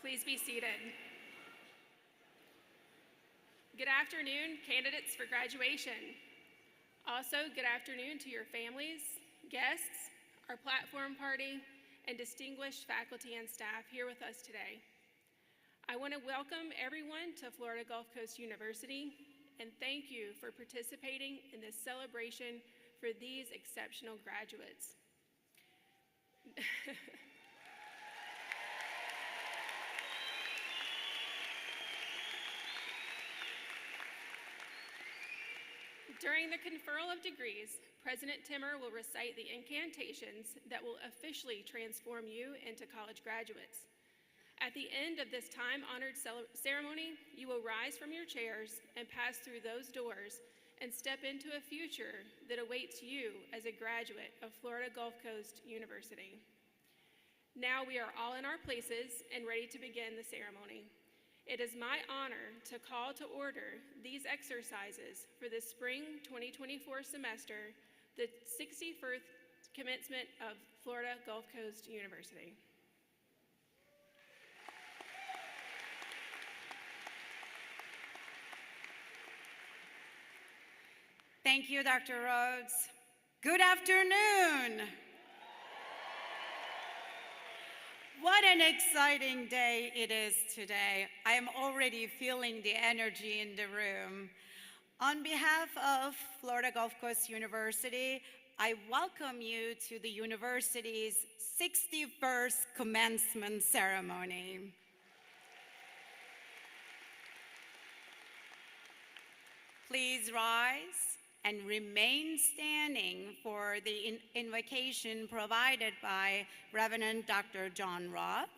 Please be seated. Good afternoon, candidates for graduation. Also, good afternoon to your families, guests, our platform party, and distinguished faculty and staff here with us today. I want to welcome everyone to Florida Gulf Coast University and thank you for participating in this celebration for these exceptional graduates. During the conferral of degrees, President Timmer will recite the incantations that will officially transform you into college graduates. At the end of this time-honored ceremony, you will rise from your chairs and pass through those doors and step into a future that awaits you as a graduate of Florida Gulf Coast University. Now we are all in our places and ready to begin the ceremony. It is my honor to call to order these exercises for the spring 2024 semester, the 61st commencement of Florida Gulf Coast University. Thank you, Dr. Rhodes. Good afternoon. What an exciting day it is today. I am already feeling the energy in the room. On behalf of Florida Gulf Coast University, I welcome you to the university's 61st commencement ceremony. Please rise and remain standing for the invocation provided by Reverend Dr. John Roth.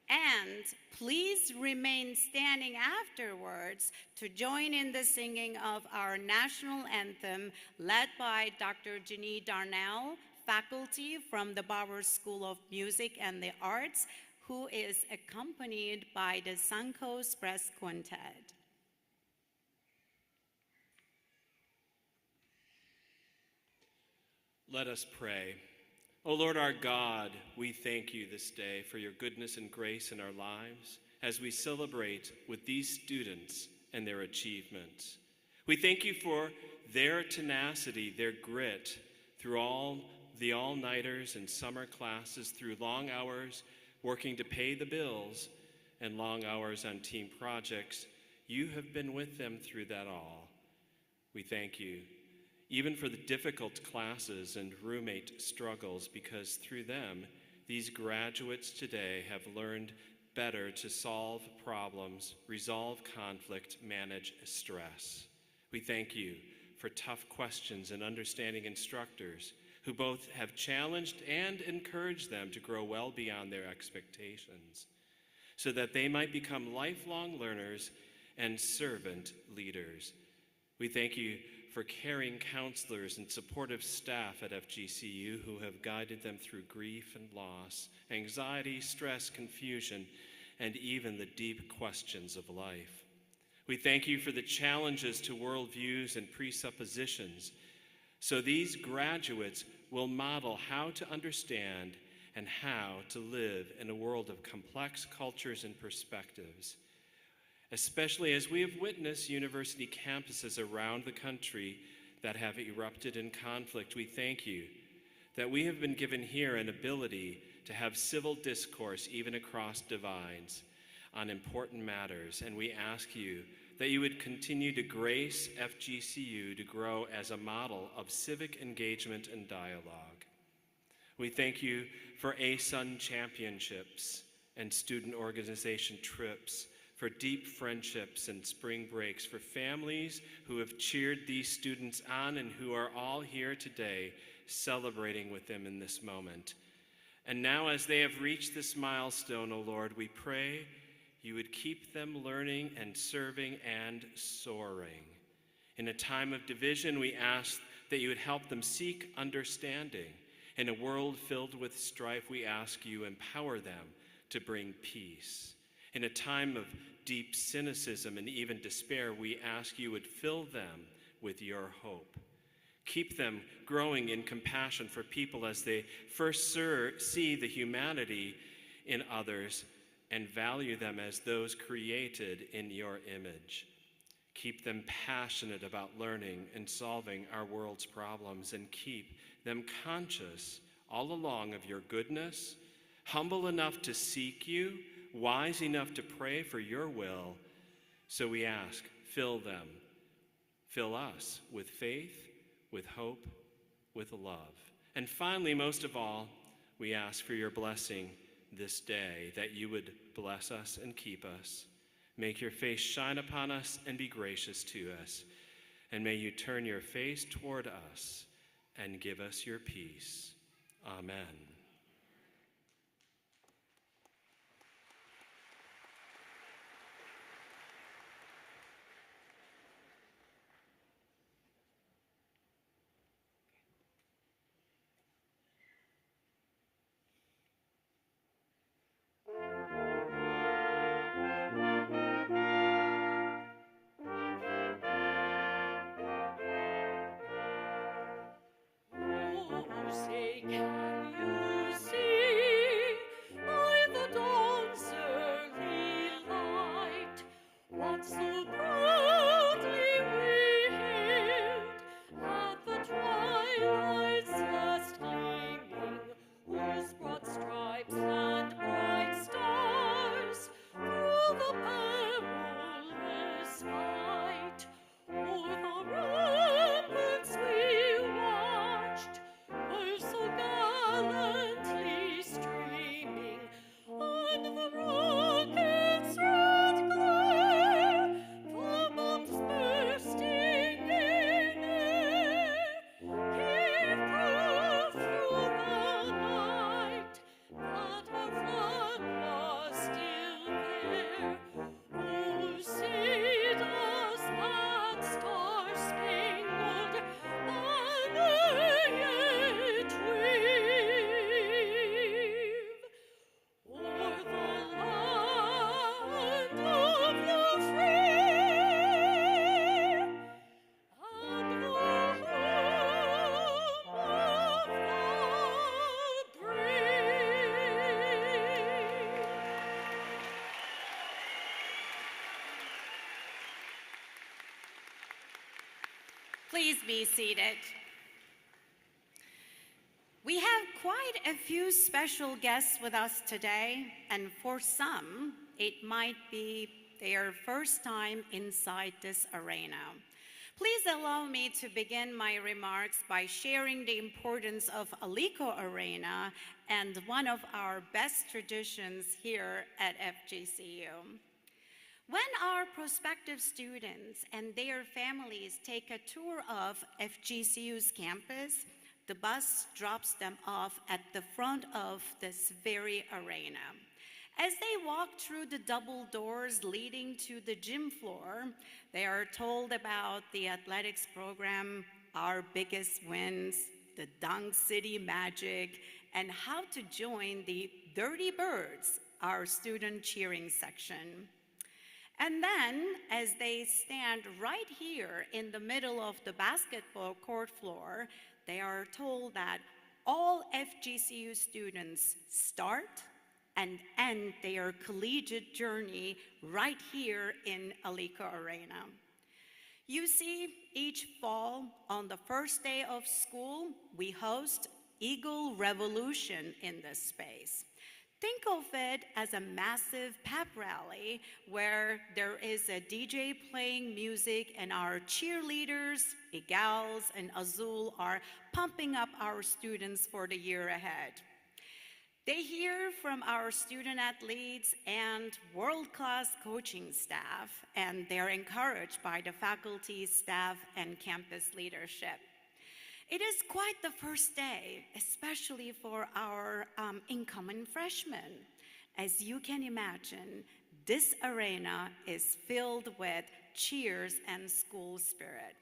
And please remain standing afterwards to join in the singing of our national anthem led by Dr. Jeannie Darnell, faculty from the Bowers School of Music and the Arts, who is accompanied by the Suncoast Brass Quintet. Let us pray. O Lord our God, we thank you this day for your goodness and grace in our lives as we celebrate with these students and their achievements. We thank you for their tenacity, their grit through all the all-nighters and summer classes, through long hours working to pay the bills and long hours on team projects. You have been with them through that all. We thank you. Even for the difficult classes and roommate struggles, because through them, these graduates today have learned better to solve problems, resolve conflict, manage stress. We thank you for tough questions and understanding instructors who both have challenged and encouraged them to grow well beyond their expectations, so that they might become lifelong learners and servant leaders. We thank you for caring counselors and supportive staff at FGCU who have guided them through grief and loss, anxiety, stress, confusion, and even the deep questions of life. We thank you for the challenges to worldviews and presuppositions, so these graduates will model how to understand and how to live in a world of complex cultures and perspectives. Especially as we have witnessed university campuses around the country that have erupted in conflict, we thank you that we have been given here an ability to have civil discourse even across divides on important matters, and we ask you that you would continue to grace FGCU to grow as a model of civic engagement and dialogue. We thank you for ASUN championships and student organization trips, for deep friendships and spring breaks, for families who have cheered these students on and who are all here today celebrating with them in this moment. And now as they have reached this milestone, O Lord, we pray you would keep them learning and serving and soaring. In a time of division, we ask that you would help them seek understanding. In a world filled with strife, we ask you empower them to bring peace. In a time of deep cynicism and even despair, we ask you would fill them with your hope. Keep them growing in compassion for people as they first see the humanity in others and value them as those created in your image. Keep them passionate about learning and solving our world's problems, and keep them conscious all along of your goodness, humble enough to seek you, wise enough to pray for your will. So we ask, fill them, fill us with faith, with hope, with love. And finally, most of all, we ask for your blessing this day, that you would bless us and keep us. Make your face shine upon us and be gracious to us. And may you turn your face toward us and give us your peace. Amen. Please be seated. We have quite a few special guests with us today, and for some, it might be their first time inside this arena. Please allow me to begin my remarks by sharing the importance of Alico Arena and one of our best traditions here at FGCU. When our prospective students and their families take a tour of FGCU's campus, the bus drops them off at the front of this very arena. As they walk through the double doors leading to the gym floor, they are told about the athletics program, our biggest wins, the Dunk City Magic, and how to join the Dirty Birds, our student cheering section. And then, as they stand right here in the middle of the basketball court floor, they are told that all FGCU students start and end their collegiate journey right here in Alico Arena. You see, each fall, on the first day of school, we host Eagle Revolution in this space. Think of it as a massive pep rally where there is a DJ playing music and our cheerleaders, Igals and Azul, are pumping up our students for the year ahead. They hear from our student athletes and world-class coaching staff, and they're encouraged by the faculty, staff, and campus leadership. It is quite the first day, especially for our incoming freshmen. As you can imagine, this arena is filled with cheers and school spirit.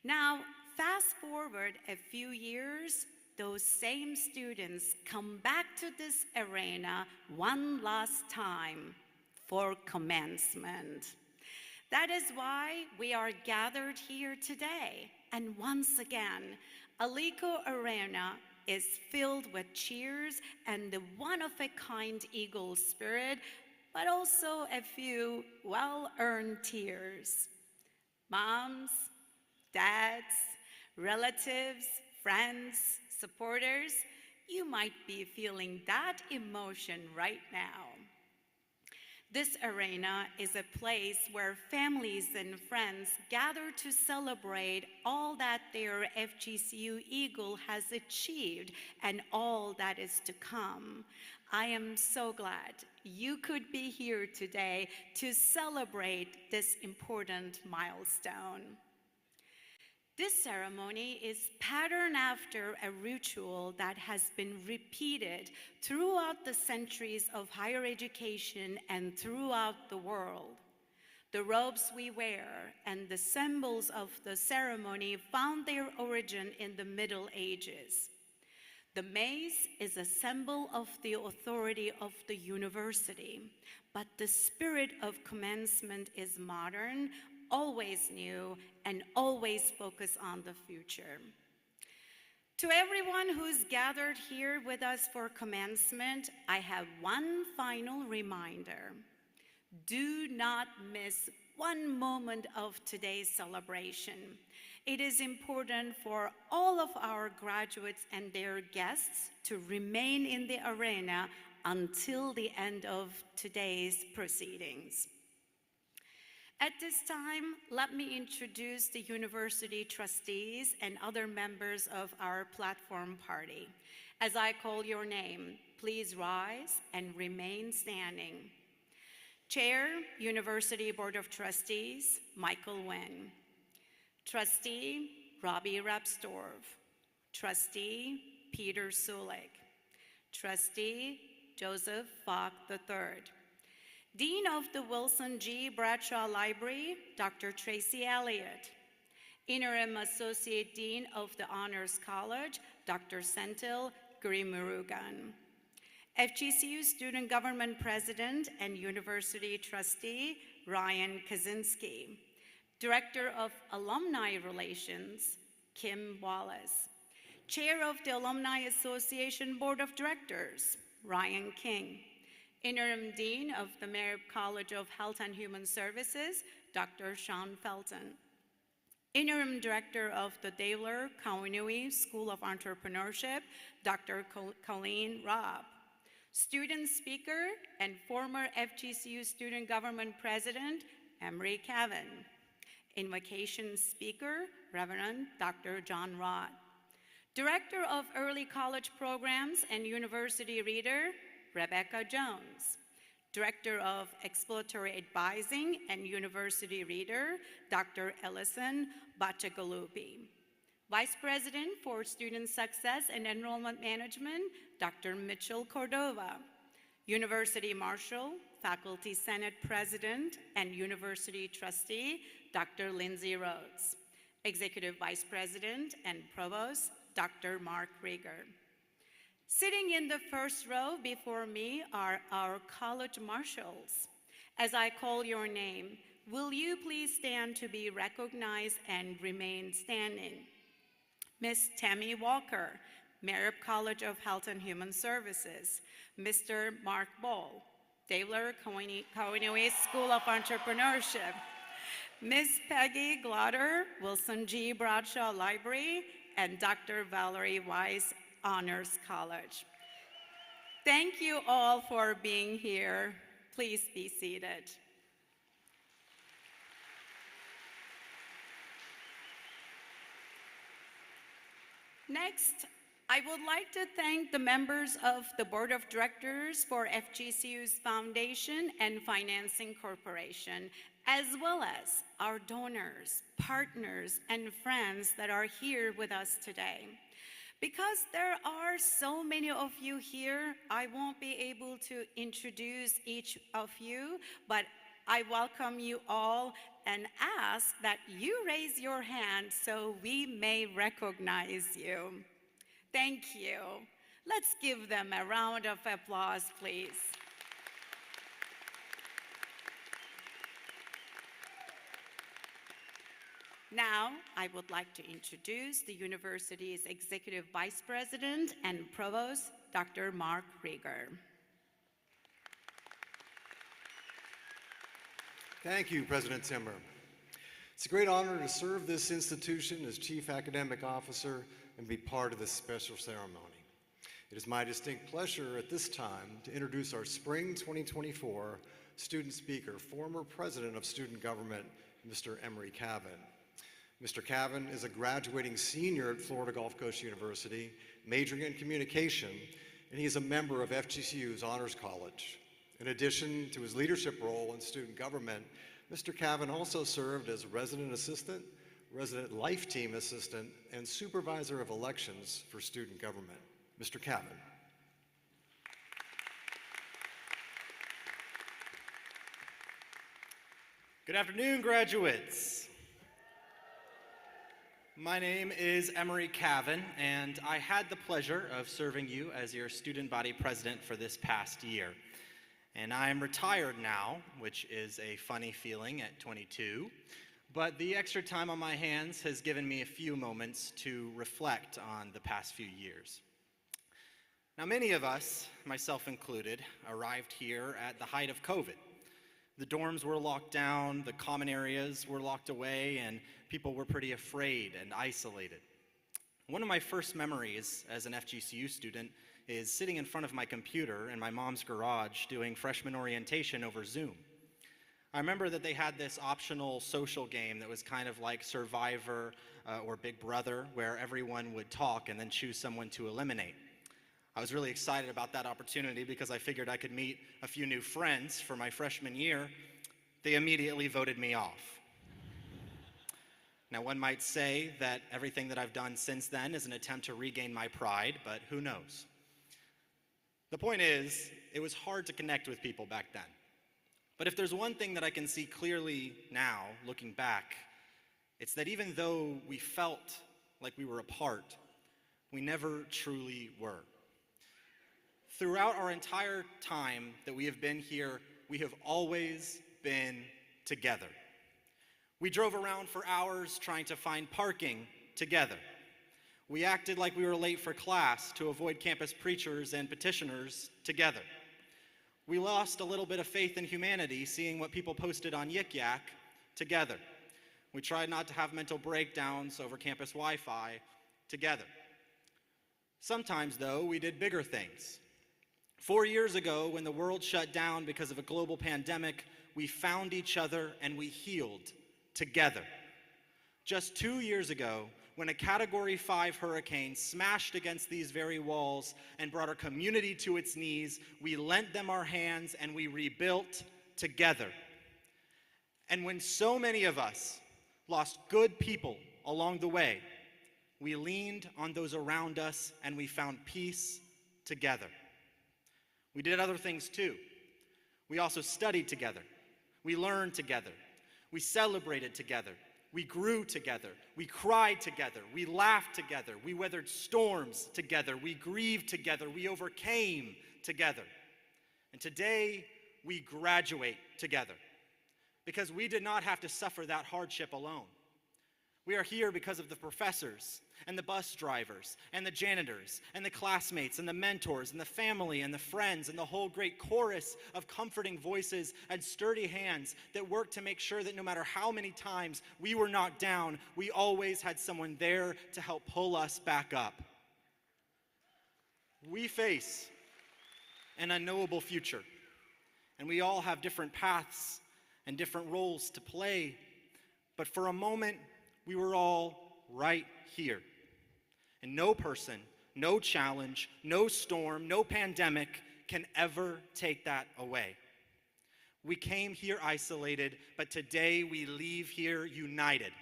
Now, fast forward a few years, those same students come back to this arena one last time for commencement. That is why we are gathered here today. And once again, Alico Arena is filled with cheers and the one-of-a-kind Eagle spirit but also a few well-earned tears. Moms, dads, relatives, friends, supporters, you might be feeling that emotion right now. This arena is a place where families and friends gather to celebrate all that their FGCU Eagle has achieved and all that is to come. I am so glad you could be here today to celebrate this important milestone. This ceremony is patterned after a ritual that has been repeated throughout the centuries of higher education and throughout the world. The robes we wear and the symbols of the ceremony found their origin in the Middle Ages. The mace is a symbol of the authority of the university, but the spirit of commencement is modern, always new, and always focused on the future. To everyone who's gathered here with us for commencement, I have one final reminder. Do not miss one moment of today's celebration. It is important for all of our graduates and their guests to remain in the arena until the end of today's proceedings. At this time, let me introduce the university trustees and other members of our platform party. As I call your name, please rise and remain standing. Chair, University Board of Trustees, Michael Nguyen. Trustee, Robbie Rapstorff. Trustee, Peter Sulik. Trustee, Joseph Falk III. Dean of the Wilson G. Bradshaw Library, Dr. Tracy Elliott. Interim Associate Dean of the Honors College, Dr. Senthil Girimurugan. FGCU Student Government President and University Trustee, Ryan Kaczynski. Director of Alumni Relations, Kim Wallace. Chair of the Alumni Association Board of Directors, Ryan King. Interim Dean of the Merritt College of Health and Human Services, Dr. Sean Felton. Interim Director of the Daler Kaunui School of Entrepreneurship, Dr. Colleen Robb. Student Speaker and former FGCU Student Government President, Emery Cavan. Invocation Speaker, Reverend Dr. John Roth. Director of Early College Programs and University Reader, Rebecca Jones. Director of Exploratory Advising and University Reader, Dr. Ellison Bachagalupi. Vice President for Student Success and Enrollment Management, Dr. Mitchell Cordova. University Marshal, Faculty Senate President, and University Trustee, Dr. Lindsay Rhodes. Executive Vice President and Provost, Dr. Mark Rieger. Sitting in the first row before me are our college marshals. As I call your name, will you please stand to be recognized and remain standing? Ms. Tammy Walker, Merritt College of Health and Human Services. Mr. Mark Ball, Daler Kaunui School of Entrepreneurship. Ms. Peggy Glotter, Wilson G. Bradshaw Library, and Dr. Valerie Weiss, Honors College. Thank you all for being here. Please be seated. Next, I would like to thank the members of the Board of Directors for FGCU's Foundation and Financing Corporation, as well as our donors, partners, and friends that are here with us today. Because there are so many of you here, I won't be able to introduce each of you, but I welcome you all and ask that you raise your hand so we may recognize you. Thank you. Let's give them a round of applause, please. Now, I would like to introduce the university's Executive Vice President and Provost, Dr. Mark Rieger. Thank you, President Timmer. It's a great honor to serve this institution as Chief Academic Officer and be part of this special ceremony. It is my distinct pleasure at this time to introduce our Spring 2024 student speaker, former President of Student Government, Mr. Emery Cavan. Mr. Cavan is a graduating senior at Florida Gulf Coast University, majoring in communication, and he is a member of FGCU's Honors College. In addition to his leadership role in student government, Mr. Cavan also served as resident assistant, resident life team assistant, and supervisor of elections for student government. Mr. Cavan. Good afternoon, graduates. My name is Emery Cavan, and I had the pleasure of serving you as your student body president for this past year. And I am retired now, which is a funny feeling at 22, but the extra time on my hands has given me a few moments to reflect on the past few years. Now, many of us, myself included, arrived here at the height of COVID. The dorms were locked down, the common areas were locked away, and people were pretty afraid and isolated. One of my first memories as an FGCU student is sitting in front of my computer in my mom's garage doing freshman orientation over Zoom. I remember that they had this optional social game that was kind of like Survivor or Big Brother, where everyone would talk and then choose someone to eliminate. I was really excited about that opportunity because I figured I could meet a few new friends for my freshman year. They immediately voted me off. Now, one might say that everything that I've done since then is an attempt to regain my pride, but who knows? The point is, it was hard to connect with people back then. But if there's one thing that I can see clearly now, looking back, it's that even though we felt like we were apart, we never truly were. Throughout our entire time that we have been here, we have always been together. We drove around for hours trying to find parking together. We acted like we were late for class to avoid campus preachers and petitioners together. We lost a little bit of faith in humanity seeing what people posted on Yik Yak together. We tried not to have mental breakdowns over campus Wi-Fi together. Sometimes, though, we did bigger things. 4 years ago, when the world shut down because of a global pandemic, we found each other and we healed together. Just 2 years ago, when a Category 5 hurricane smashed against these very walls and brought our community to its knees, we lent them our hands and we rebuilt together. And when so many of us lost good people along the way, we leaned on those around us and we found peace together. We did other things too. We also studied together. We learned together. We celebrated together. We grew together. We cried together. We laughed together. We weathered storms together. We grieved together. We overcame together. And today, we graduate together because we did not have to suffer that hardship alone. We are here because of the professors and the bus drivers and the janitors and the classmates and the mentors and the family and the friends and the whole great chorus of comforting voices and sturdy hands that worked to make sure that no matter how many times we were knocked down, we always had someone there to help pull us back up. We face an unknowable future, and we all have different paths and different roles to play, but for a moment, we were all right here. And no person, no challenge, no storm, no pandemic can ever take that away. We came here isolated, but today we leave here united.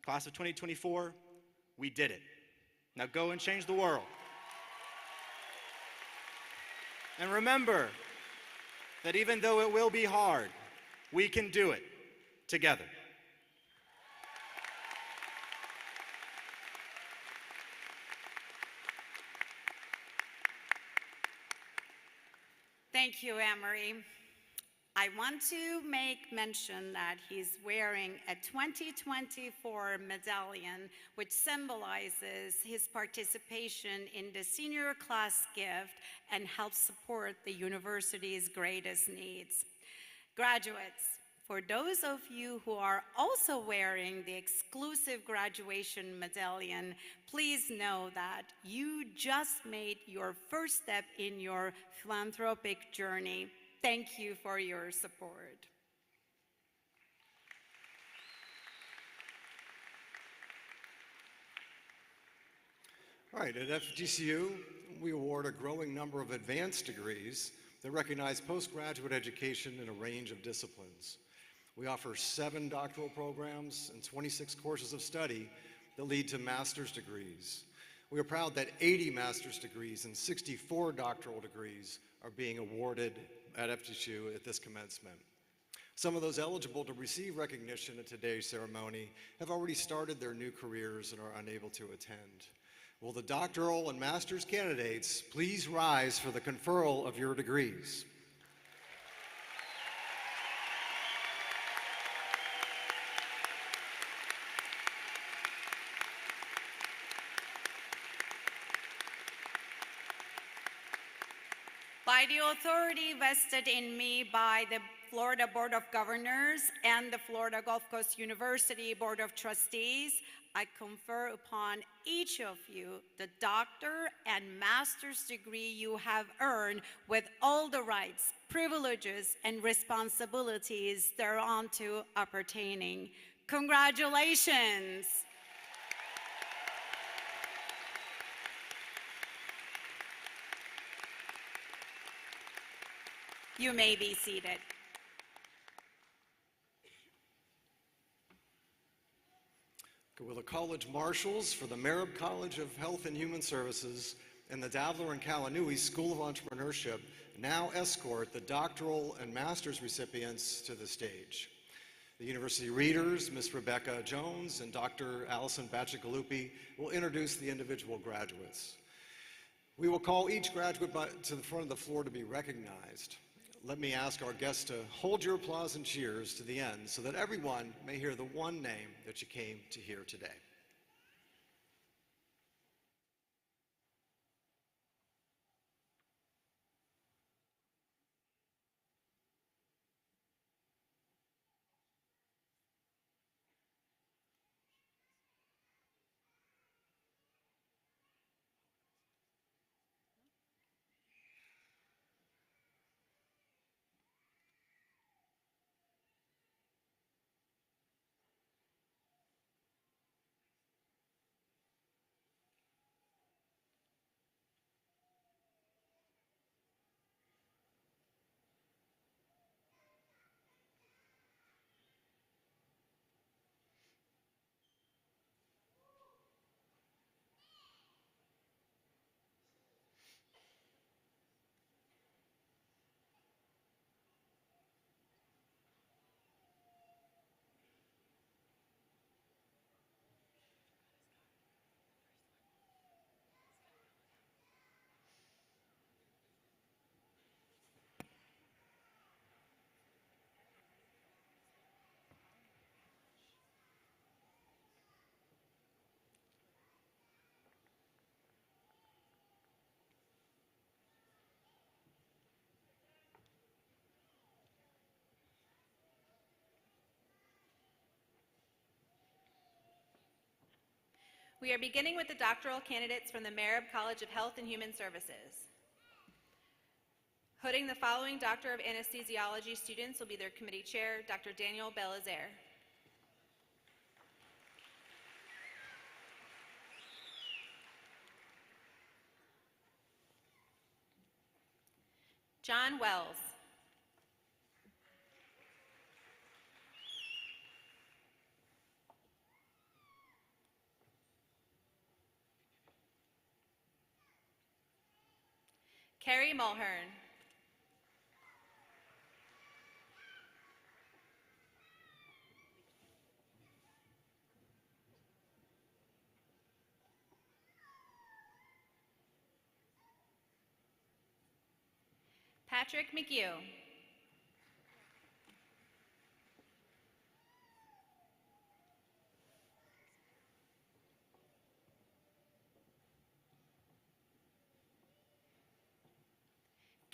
Class of 2024, we did it. Now go and change the world. And remember that even though it will be hard, we can do it together. Thank you, Emery. I want to make mention that he's wearing a 2024 medallion, which symbolizes his participation in the senior class gift and helps support the university's greatest needs. Graduates, For those of you who are also wearing the exclusive graduation medallion, please know that you just made your first step in your philanthropic journey. Thank you for your support. All right, at FGCU, we award a growing number of advanced degrees that recognize postgraduate education in a range of disciplines. We offer 7 doctoral programs and 26 courses of study that lead to master's degrees. We are proud that 80 master's degrees and 64 doctoral degrees are being awarded at FGCU at this commencement. Some of those eligible to receive recognition at today's ceremony have already started their new careers and are unable to attend. Will the doctoral and master's candidates please rise for the conferral of your degrees? By the authority vested in me by the Florida Board of Governors and the Florida Gulf Coast University Board of Trustees, I confer upon each of you the doctor and master's degree you have earned with all the rights, privileges, and responsibilities thereunto appertaining. Congratulations. You may be seated. Will the college marshals for the Merribb College of Health and Human Services and the Davler and Kalanui School of Entrepreneurship now escort the doctoral and master's recipients to the stage. The university readers, Ms. Rebecca Jones and Dr. Allison Bacigalupi, will introduce the individual graduates. We will call each graduate to the front of the floor to be recognized. Let me ask our guests to hold your applause and cheers to the end so that everyone may hear the one name that you came to hear today. We are beginning with the doctoral candidates from the Merribb College of Health and Human Services. Hooding the following Doctor of Anesthesiology students will be their committee chair, Dr. Daniel Belizaire. John Wells. Carrie Mulhern. Patrick McHugh.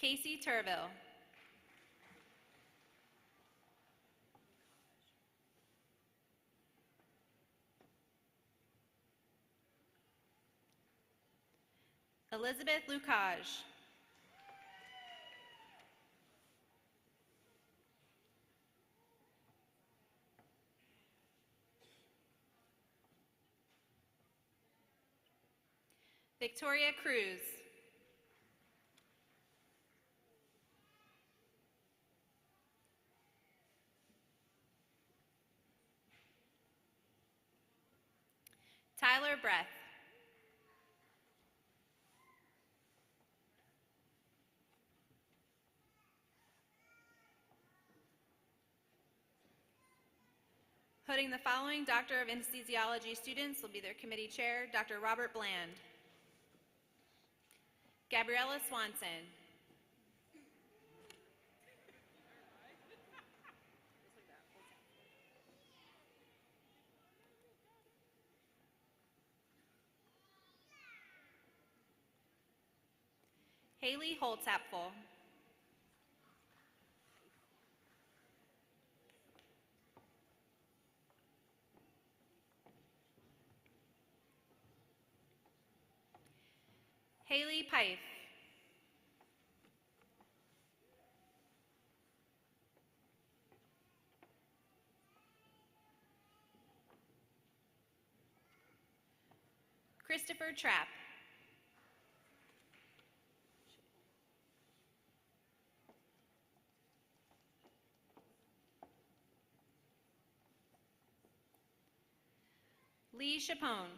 Casey Turville. Elizabeth Lucage. Victoria Cruz. Tyler Breath. Putting the following Doctor of Anesthesiology students will be their committee chair, Dr. Robert Bland. Gabriella Swanson. Haley Holtzapfel. Haley Pife. Christopher Trapp. Lee Chapone.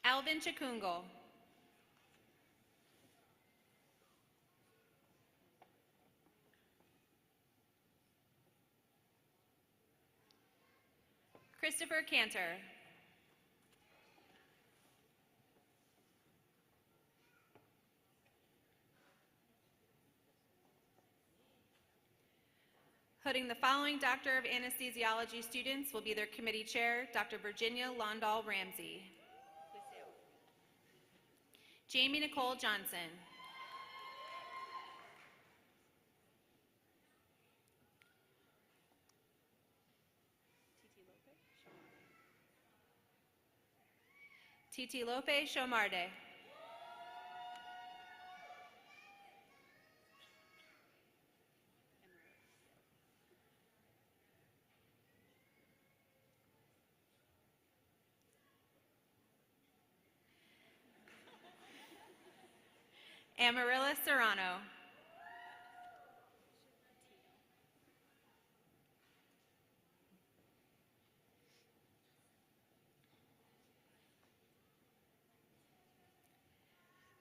Alvin Chikungal. Christopher Cantor. Putting the following Doctor of Anesthesiology students will be their committee chair, Dr. Virginia Londahl Ramsey. Jamie Nicole Johnson. Titi Lope Shomarde. Amarilla Serrano.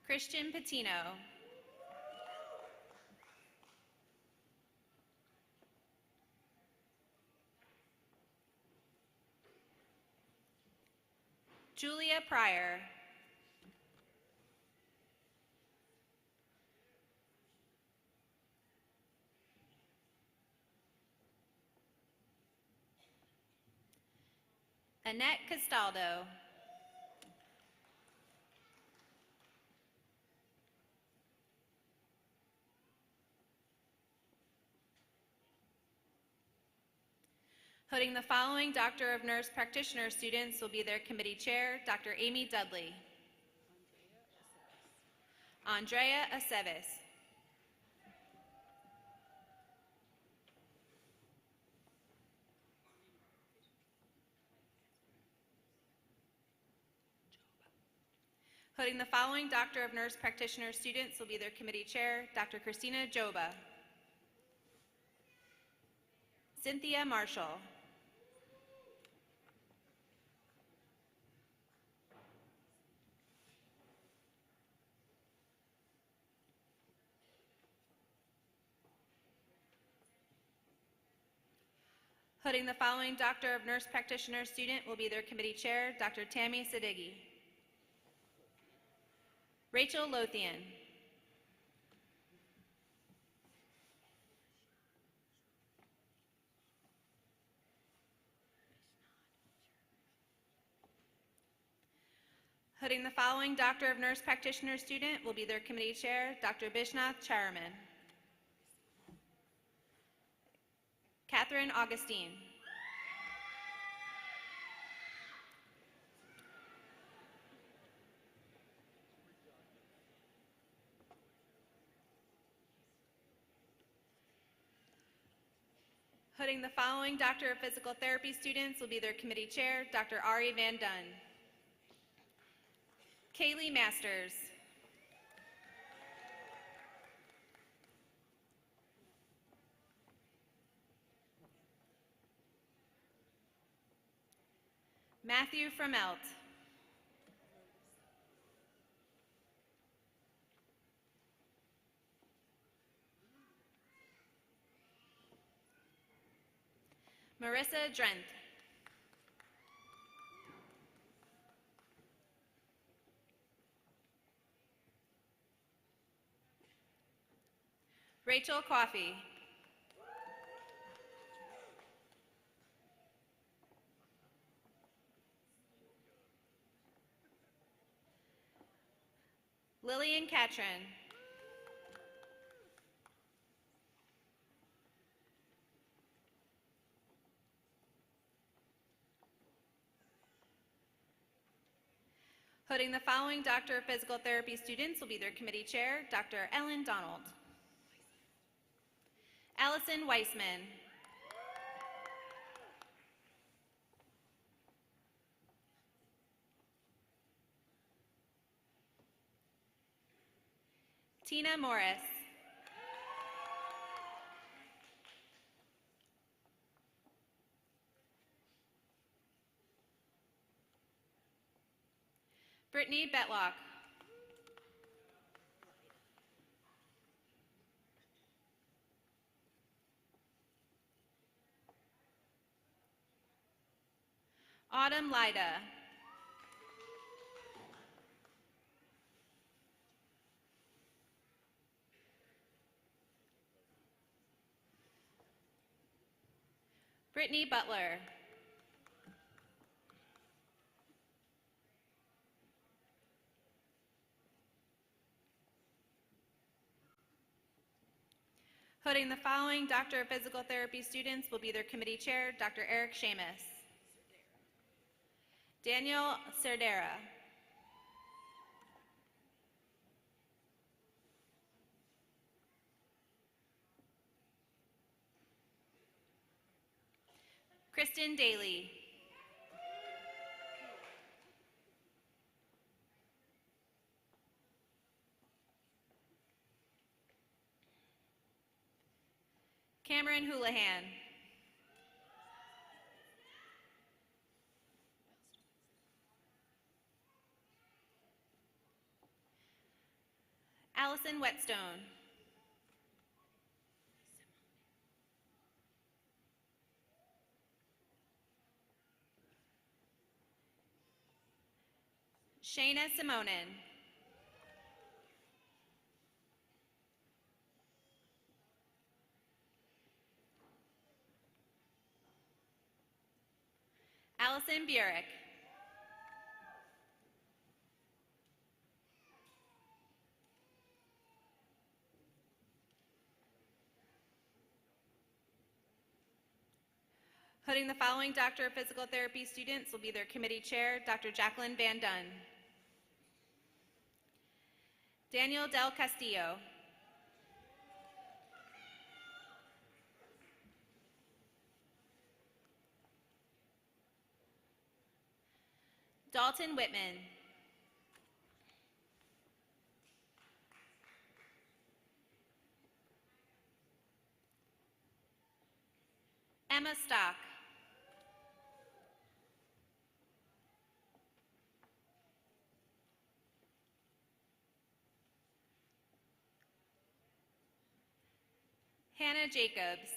Christian Patino. Julia Pryor. Annette Castaldo. Putting the following Doctor of Nurse Practitioner students will be their committee chair, Dr. Amy Dudley. Andrea Aceves. Putting the following Doctor of Nurse Practitioner students will be their committee chair, Dr. Christina Joba. Cynthia Marshall. Putting the following Doctor of Nurse Practitioner student will be their committee chair, Dr. Tammy Sadeghi. Rachel Lothian. Putting the following Doctor of Nurse Practitioner student will be their committee chair, Dr. Bishnath Charaman. Catherine Augustine. Hooding the following Doctor of Physical Therapy students will be their committee chair, Dr. Ari Van Dunn. Kaylee Masters. Matthew Fromelt. Marissa Drenth. Rachel Coffey. Lillian Catron. Hooding the following Doctor of Physical Therapy students will be their committee chair, Dr. Ellen Donald. Allison Weissman. Tina Morris. Brittany Betlock. Autumn Lida. Brittany Butler. Hooding the following Doctor of Physical Therapy students will be their committee chair, Dr. Eric Shamus. Daniel Cerdera. Kristen Daly. Cameron Houlihan. Allison Whetstone. Shayna Simonin. Allison Burek. Hooding the following Doctor of Physical Therapy students will be their committee chair, Dr. Jacqueline Van Dunn. Daniel Del Castillo. Dalton Whitman. Emma Stock. Hannah Jacobs.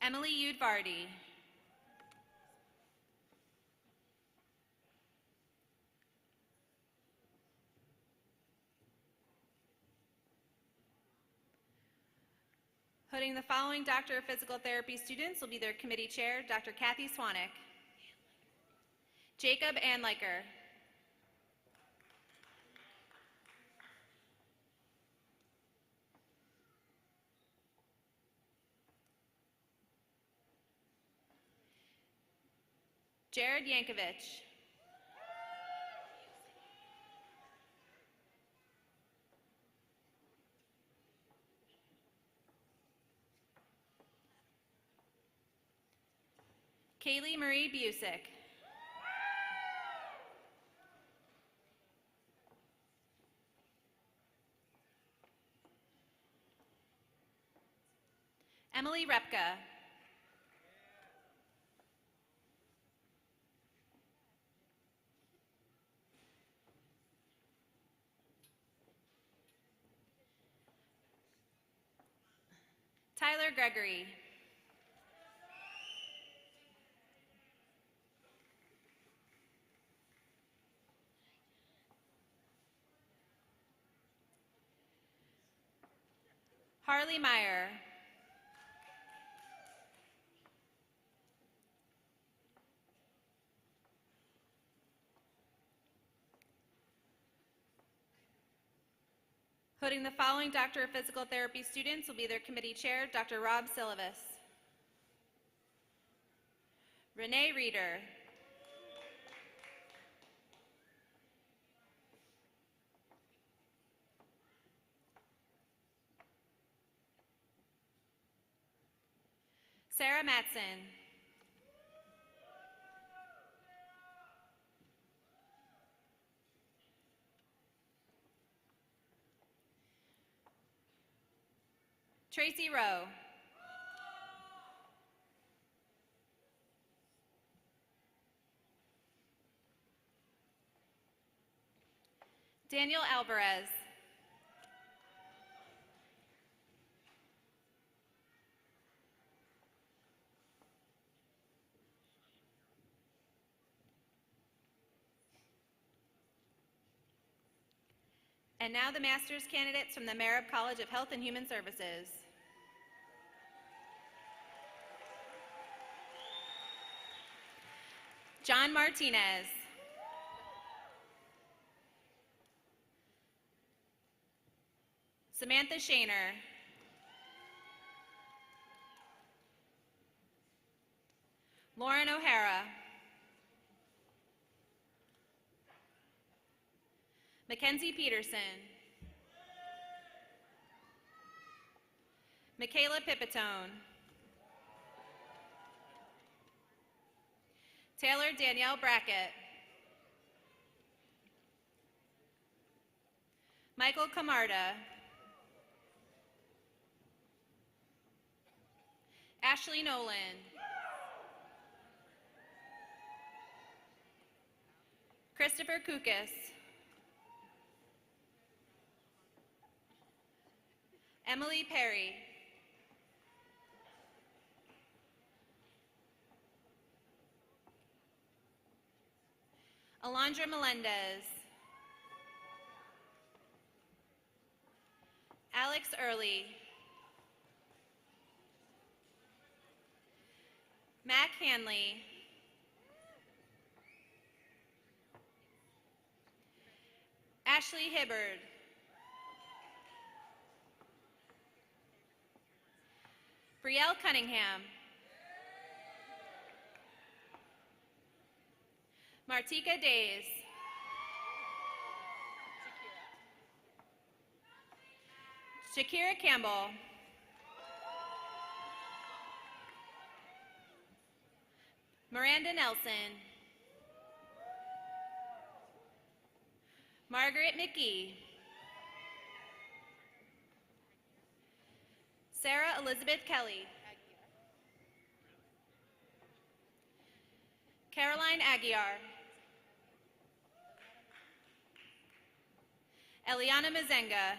Emily Udvardy. Hooding the following Doctor of Physical Therapy students will be their committee chair, Dr. Kathy Swanek. Jacob Anliker. Jared Yankovich. Kaylee Marie Busick. Emily Repka. Tyler Gregory. Harley Meyer. Hooding the following Doctor of Physical Therapy students will be their committee chair, Dr. Rob Silvis. Renee Reeder. Sarah Matson. Tracy Rowe. Daniel Alvarez. And now the master's candidates from the Marab College of Health and Human Services. John Martinez. Samantha Shaner. Lauren O'Hara. Mackenzie Peterson. Michaela Pipitone. Taylor Danielle Brackett. Michael Camarda. Ashley Nolan. Christopher Kukis. Emily Perry. Alondra Melendez. Alex Early. Mac Hanley. Ashley Hibbard. Brielle Cunningham. Martika Days. Shakira Campbell. Miranda Nelson. Margaret McGee. Sarah Elizabeth Kelly. Caroline Aguiar. Eliana Mazenga.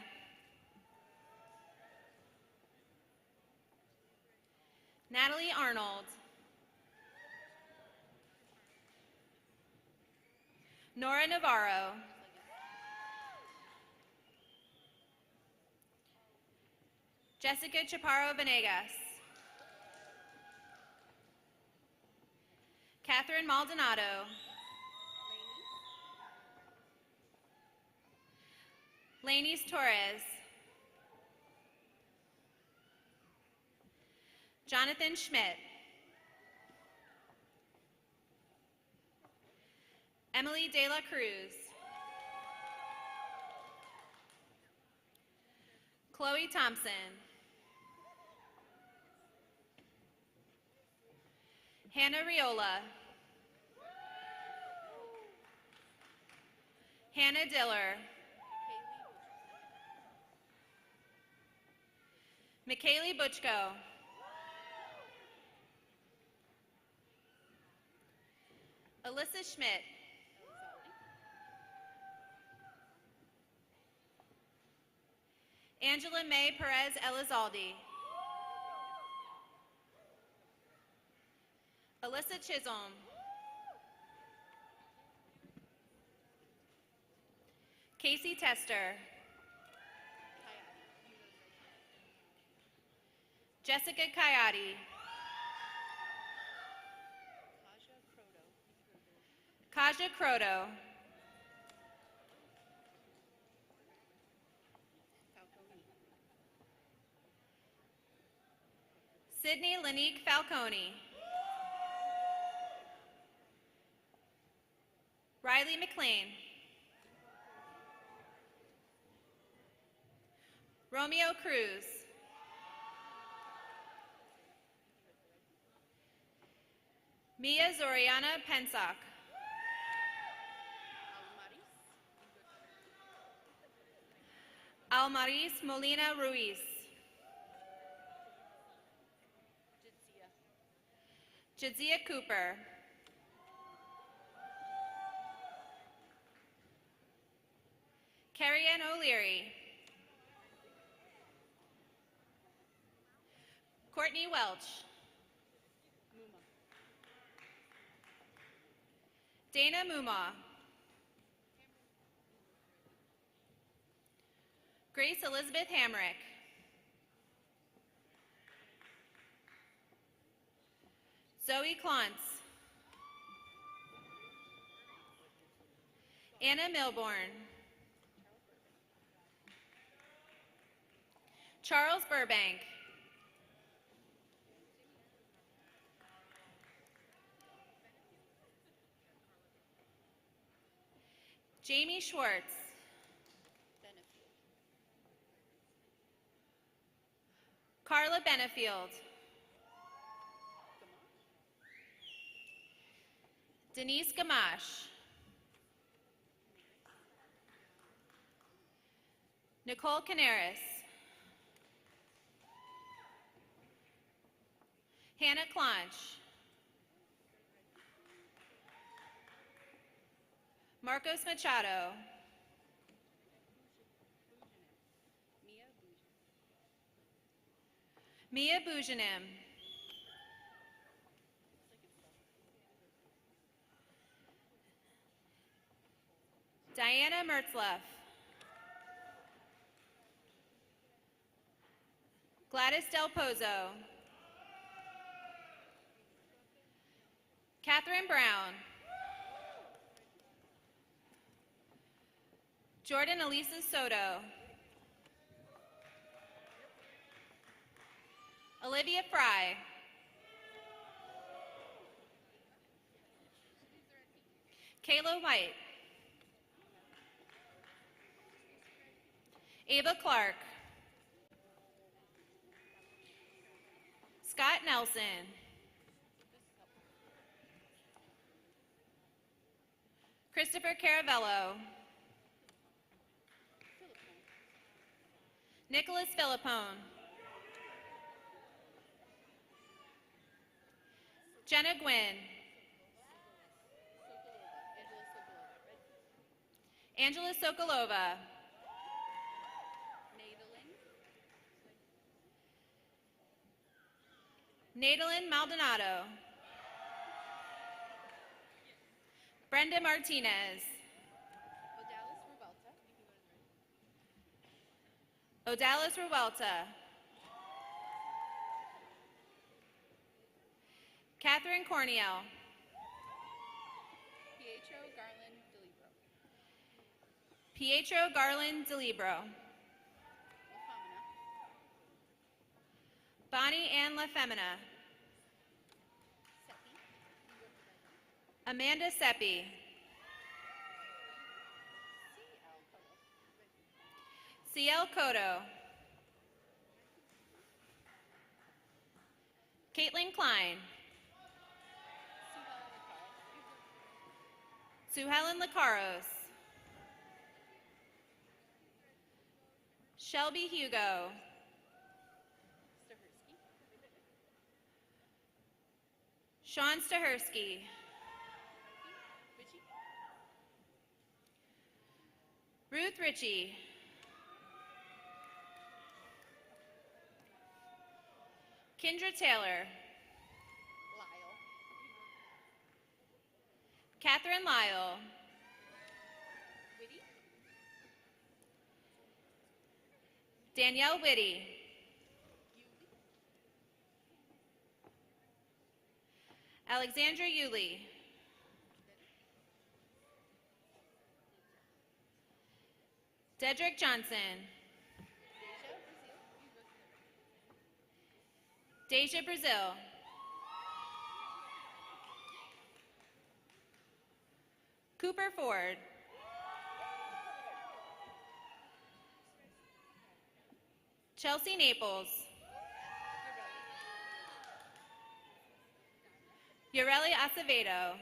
Natalie Arnold. Nora Navarro. Jessica Chaparro Venegas. Catherine Maldonado. Lainey's Torres. Jonathan Schmidt. Emily De La Cruz. Chloe Thompson. Hannah Riola. Hannah Diller. McKaylee Butchko. Alyssa Schmidt. Angela May Perez Elizalde. Alyssa Chisholm. Casey Tester. Jessica Coyote. Kaja Croto. Sydney Lanique Falcone. Riley McLean. Romeo Cruz. Mia Zoriana Pensock. Almaris Molina Ruiz. Jadzia Cooper. Carrie Ann O'Leary. Courtney Welch. Dana Muma. Grace Elizabeth Hamrick. Zoe Klontz. Anna Milborn. Charles Burbank. Jamie Schwartz. Carla Benefield. Denise Gamache. Nicole Canaris. Hannah Clonch. Marcos Machado. Mia Bujanim. Diana Mertzloff. Gladys Del Pozo. Catherine Brown. Jordan Elisa Soto. Olivia Fry. Kayla White. Ava Clark. Scott Nelson. Christopher Caravello. Nicholas Philippone. Jenna Gwynn. Angela Sokolova. Nadalyn Maldonado. Brenda Martinez. Odalis Ruelta. Catherine Corniel. Pietro Garland DeLibro. Bonnie Ann LaFemina. Amanda Seppi. CL Cotto. Caitlin Klein. Sue Helen Lacaros. Shelby Hugo. Sean Stahersky. Ruth Ritchie. Kendra Taylor. Catherine Lyle. Danielle Whitty. Alexandra Yulee. Dedrick Johnson. Deja Brazil. Cooper Ford. Chelsea Naples. Yoreli Acevedo.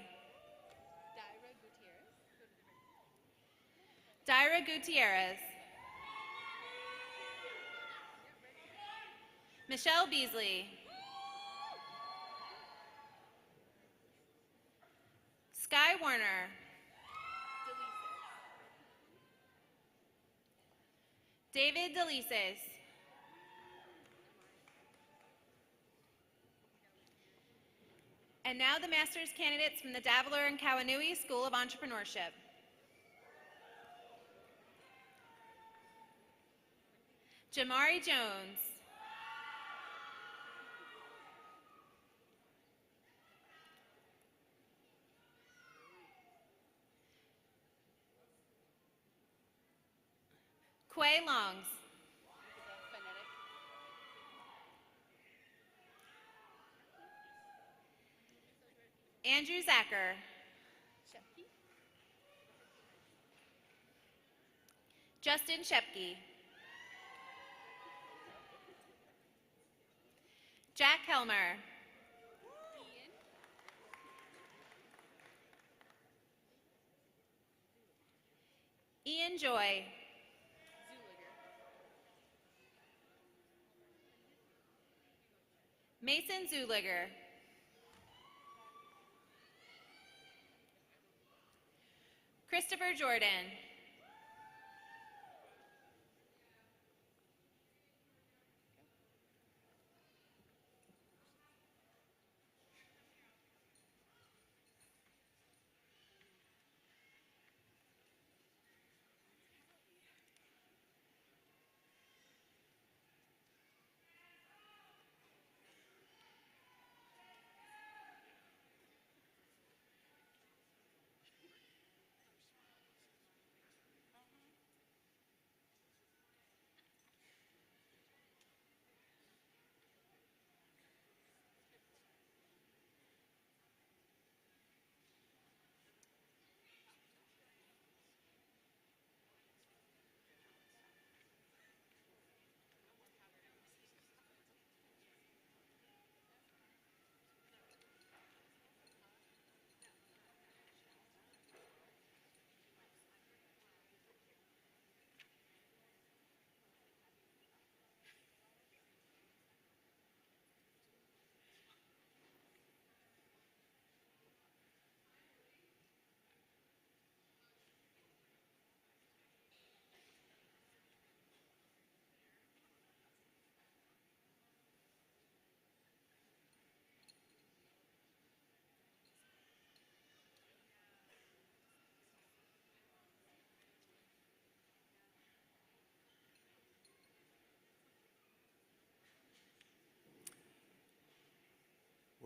Dyra Gutierrez. Michelle Beasley. Sky Warner. David Delices. And now the master's candidates from the Daviler and Kawanui School of Entrepreneurship. Jamari Jones. Quay Longs. Andrew Zacher. Justin Shepke. Jack Helmer. Ian Joy. Mason Zuliger. Christopher Jordan.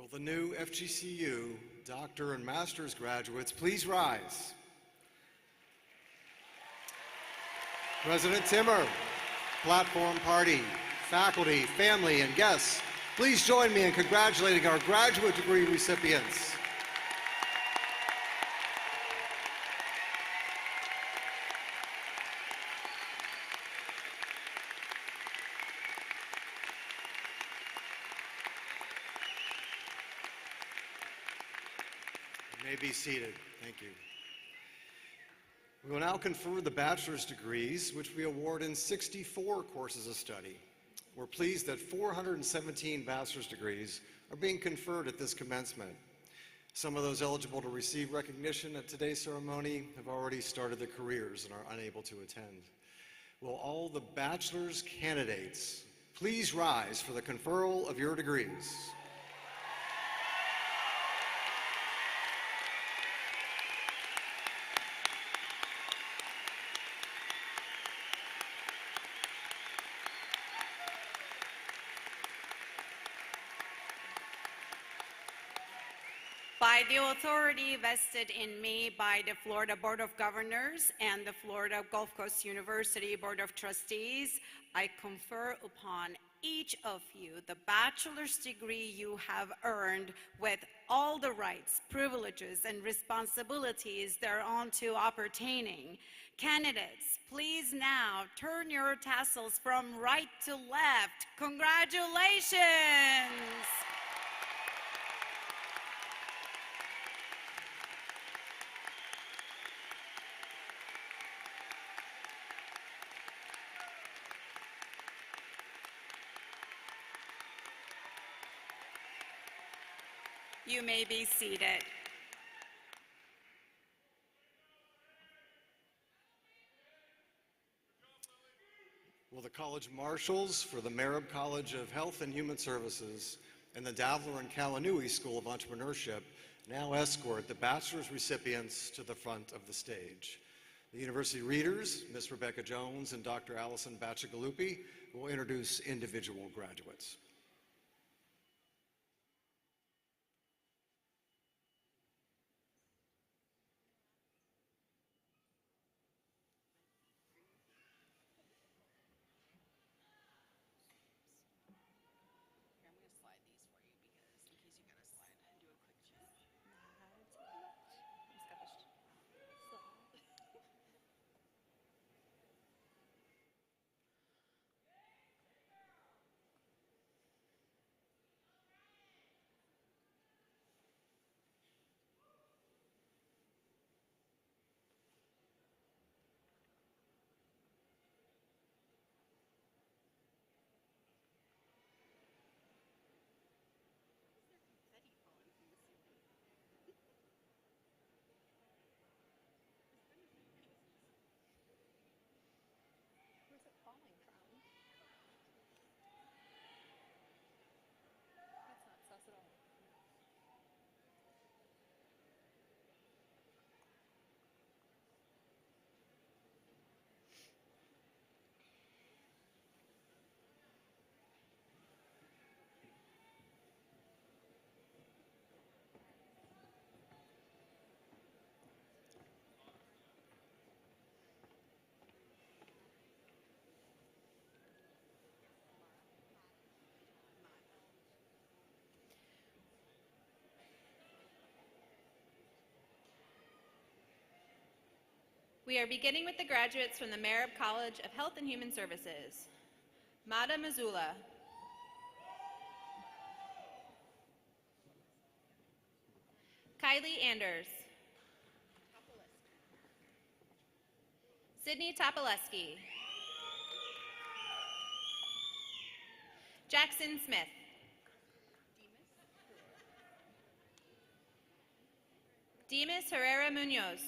Will the new FGCU doctor and master's graduates please rise? President Timmer, platform party, faculty, family, and guests, please join me in congratulating our graduate degree recipients. You may be seated. Thank you. We will now confer the bachelor's degrees, which we award in 64 courses of study. We're pleased that 417 bachelor's degrees are being conferred at this commencement. Some of those eligible to receive recognition at today's ceremony have already started their careers and are unable to attend. Will all the bachelor's candidates please rise for the conferral of your degrees? By the authority vested in me by the Florida Board of Governors and the Florida Gulf Coast University Board of Trustees, I confer upon each of you the bachelor's degree you have earned with all the rights, privileges, and responsibilities thereunto appertaining. Candidates, please now turn your tassels from right to left. Congratulations! You may be seated. Will the college marshals for the Marab College of Health and Human Services and the Davler and Kalanui School of Entrepreneurship now escort the bachelor's recipients to the front of the stage. The university readers, Ms. Rebecca Jones and Dr. Allison Bacigalupi, will introduce individual graduates. We are beginning with the graduates from the Marab College of Health and Human Services. Mada Mazula. Kylie Anders. Sydney Topolesky. Jackson Smith. Demas Herrera Munoz.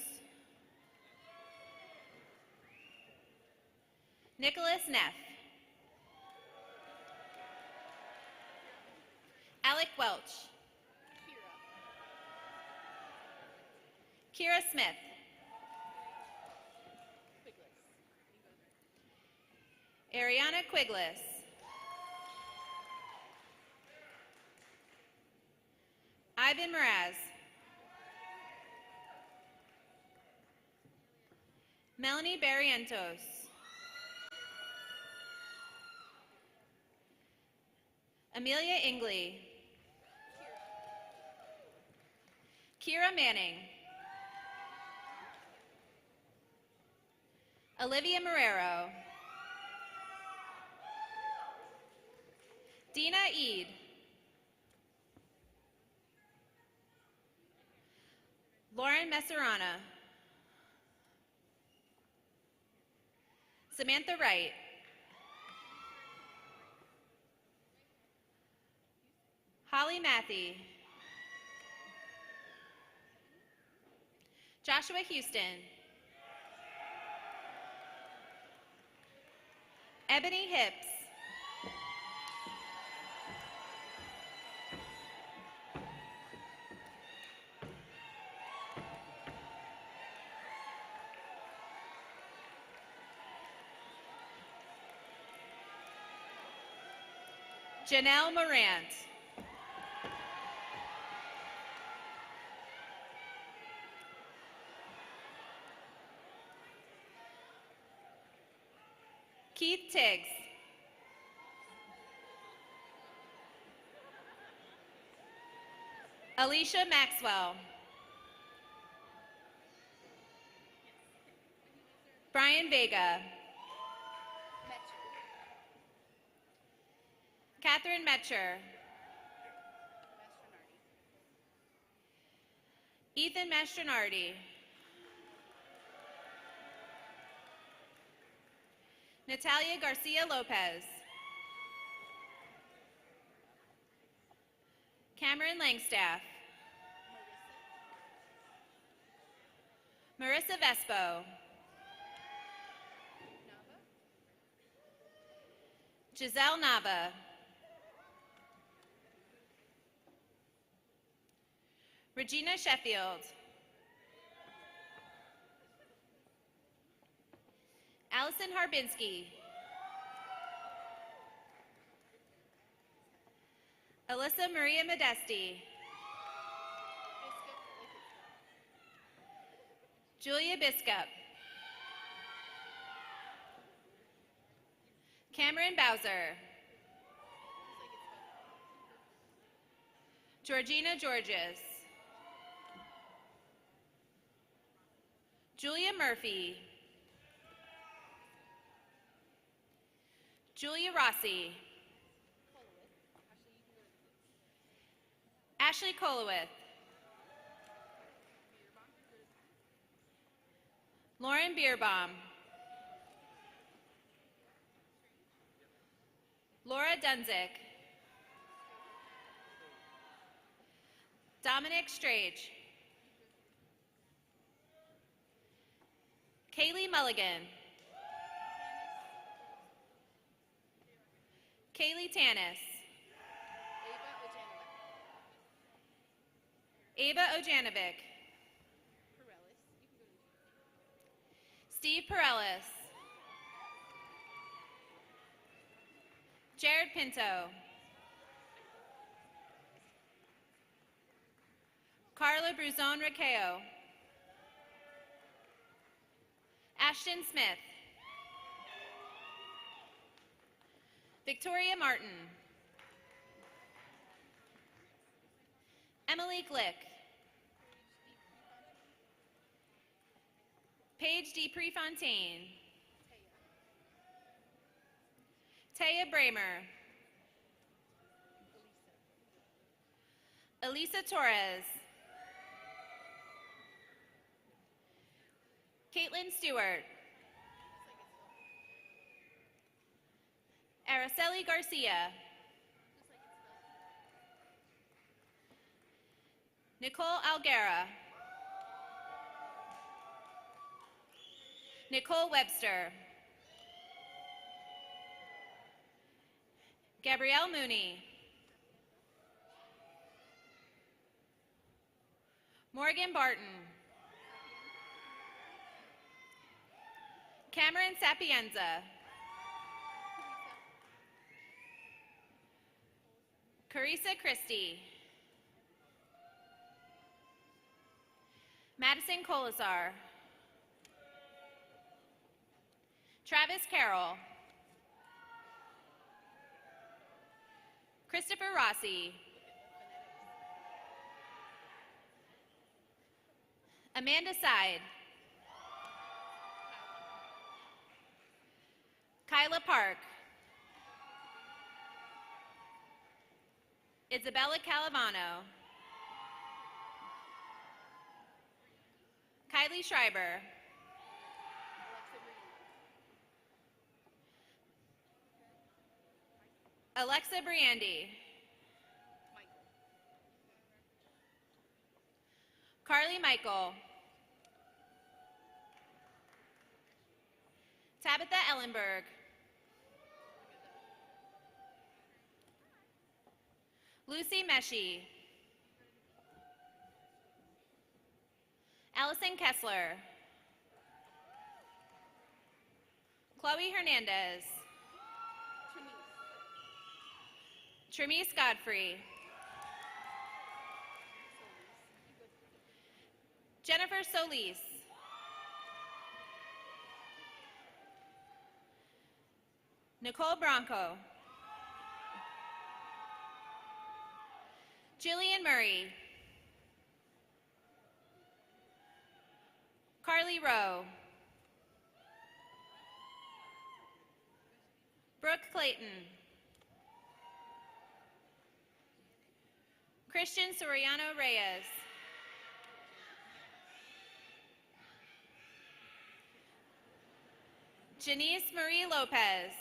Nicholas Neff. Alec Welch. Kira Smith. Ariana Quiglis. Ivan Mraz. Melanie Barrientos. Amelia Ingley. Kira Manning. Olivia Marrero. Dina Eid. Lauren Messerana. Samantha Wright. Holly Matthey. Joshua Houston. Ebony Hips. Janelle Morant. Keith Tiggs. Alicia Maxwell. Brian Vega. Catherine Metcher. Ethan Mastronardi. Natalia Garcia Lopez. Cameron Langstaff. Marissa Vespo. Giselle Nava. Regina Sheffield. Allison Harbinski. Alyssa Maria Modesti. Julia Biscup. Cameron Bowser. Georgina Georges. Julia Murphy. Julia Rossi. Ashley Kolowith. Lauren Bierbaum. Laura Dunzik. Dominic Strage. Kaylee Mulligan. Kaylee Tanis. Ava Ojanovic. Steve Perellis. Jared Pinto. Carla Bruzon Raqueo. Ashton Smith. Victoria Martin. Emily Glick. Paige D. Prefontaine. Taya Bramer. Elisa Torres. Caitlin Stewart. Araceli Garcia. Nicole Alguera. Nicole Webster. Gabrielle Mooney. Morgan Barton. Cameron Sapienza. Carissa Christie. Madison Colasar. Travis Carroll. Christopher Rossi. Amanda Side. Kyla Park. Isabella Calavano. Kylie Schreiber. Alexa Briandi. Carly Michael. Tabitha Ellenberg. Lucy Meshi. Allison Kessler. Chloe Hernandez. Tremise Godfrey. Jennifer Solis. Nicole Bronco. Jillian Murray. Carly Rowe. Brooke Clayton. Christian Soriano Reyes. Janice Marie Lopez.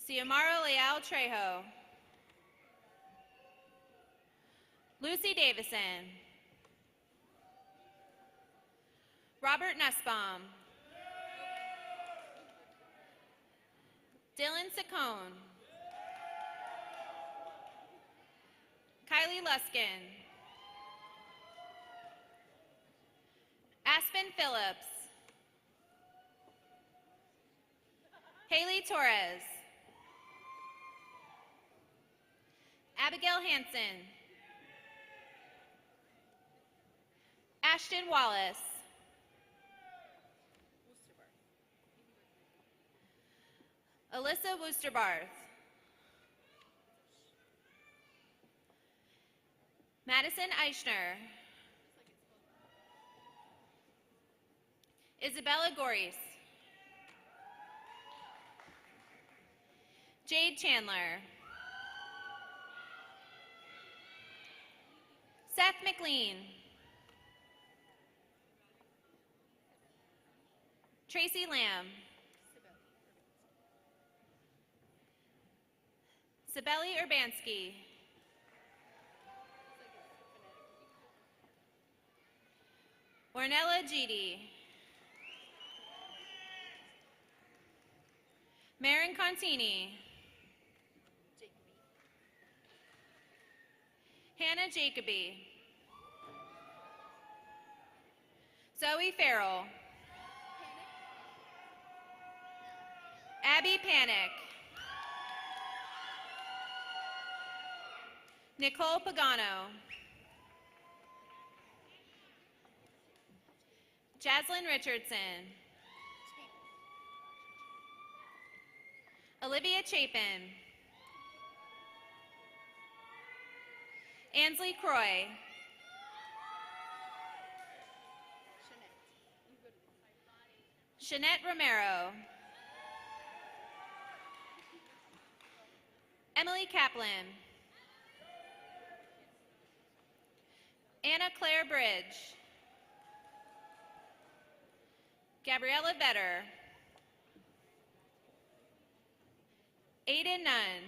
Xiomara Leal Trejo. Lucy Davison. Robert Nussbaum. Dylan Saccone. Kylie Luskin. Aspen Phillips. Haley Torres. Abigail Hansen. Ashton Wallace. Alyssa Woosterbarth. Madison Eichner. Isabella Goris. Jade Chandler. Seth McLean. Tracy Lamb. Sibeli Urbanski. Ornella Gidi. Marin Contini. Hannah Jacoby. Zoe Farrell. Abby Panic. Nicole Pagano. Jaslyn Richardson. Olivia Chapin. Ansley Croy. Shanette Romero. Emily Kaplan. Anna Claire Bridge. Gabriella Vetter. Aiden Nunn.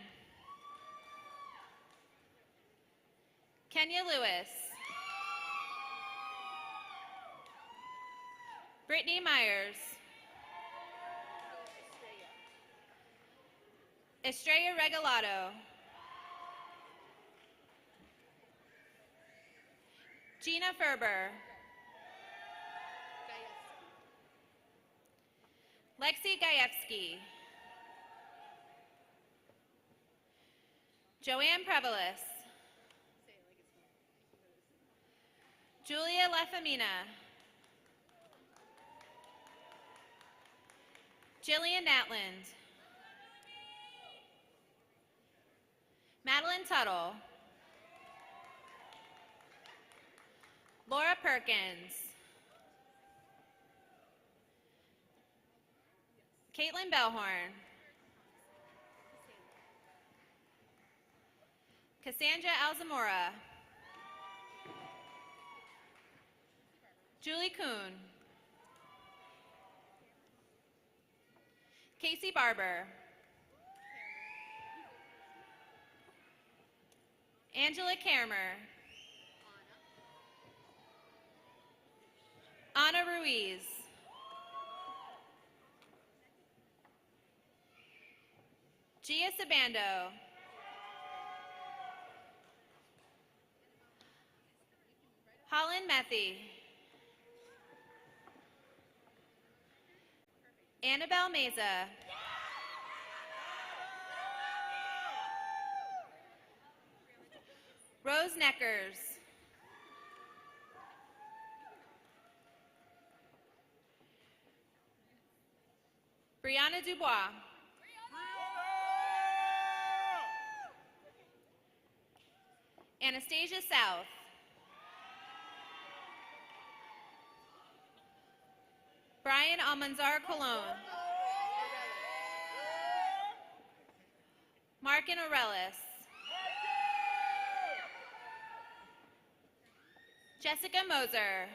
Kenya Lewis. Brittany Myers. Estrella Regalado. Gina Ferber. Lexi Gajewski. Joanne Prevelis. Julia Lefamina. Jillian Natland. Madeline Tuttle. Laura Perkins. Caitlin Bellhorn. Cassandra Alzamora. Julie Kuhn. Casey Barber. Angela Kermer. Anna Ruiz. Gia Sabando. Holland Methy. Annabelle Meza. Rose Neckers. Brianna Dubois. Anastasia South. Brian Almanzar Colon. Markin Arelis. Jessica Moser.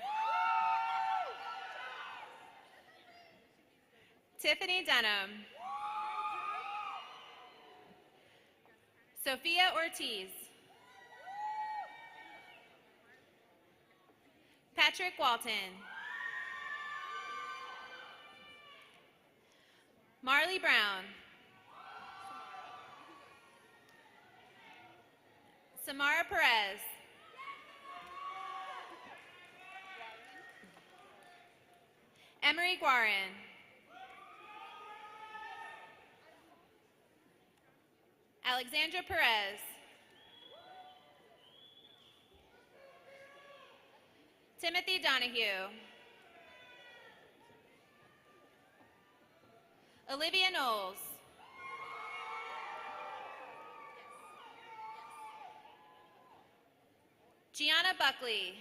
Tiffany Denham. Sophia Ortiz. Patrick Walton. Marley Brown. Samara Perez. Emery Guarin. Alexandra Perez. Timothy Donahue. Olivia Knowles. Gianna Buckley.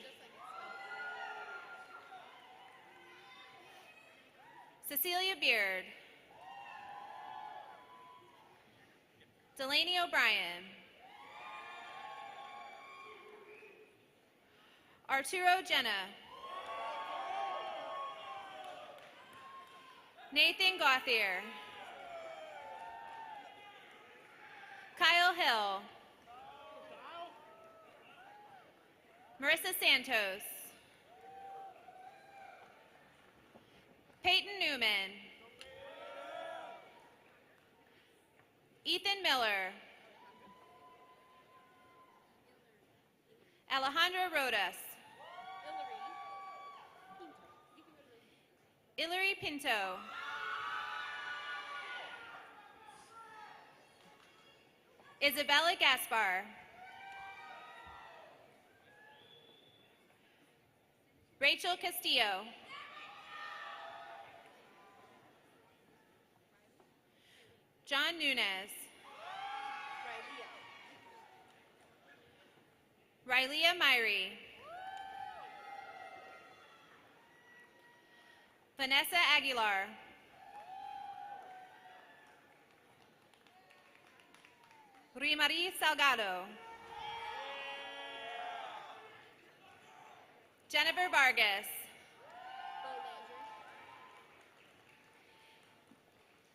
Cecilia Beard. Delaney O'Brien. Arturo Jenna. Nathan Gauthier. Kyle Hill. Marissa Santos. Peyton Newman. Ethan Miller. Alejandra Rodas. Hillary Pinto. Isabella Gaspar. Rachel Castillo. John Nunez. Rylea Myrie. Vanessa Aguilar. Rimari Salgado. Jennifer Vargas.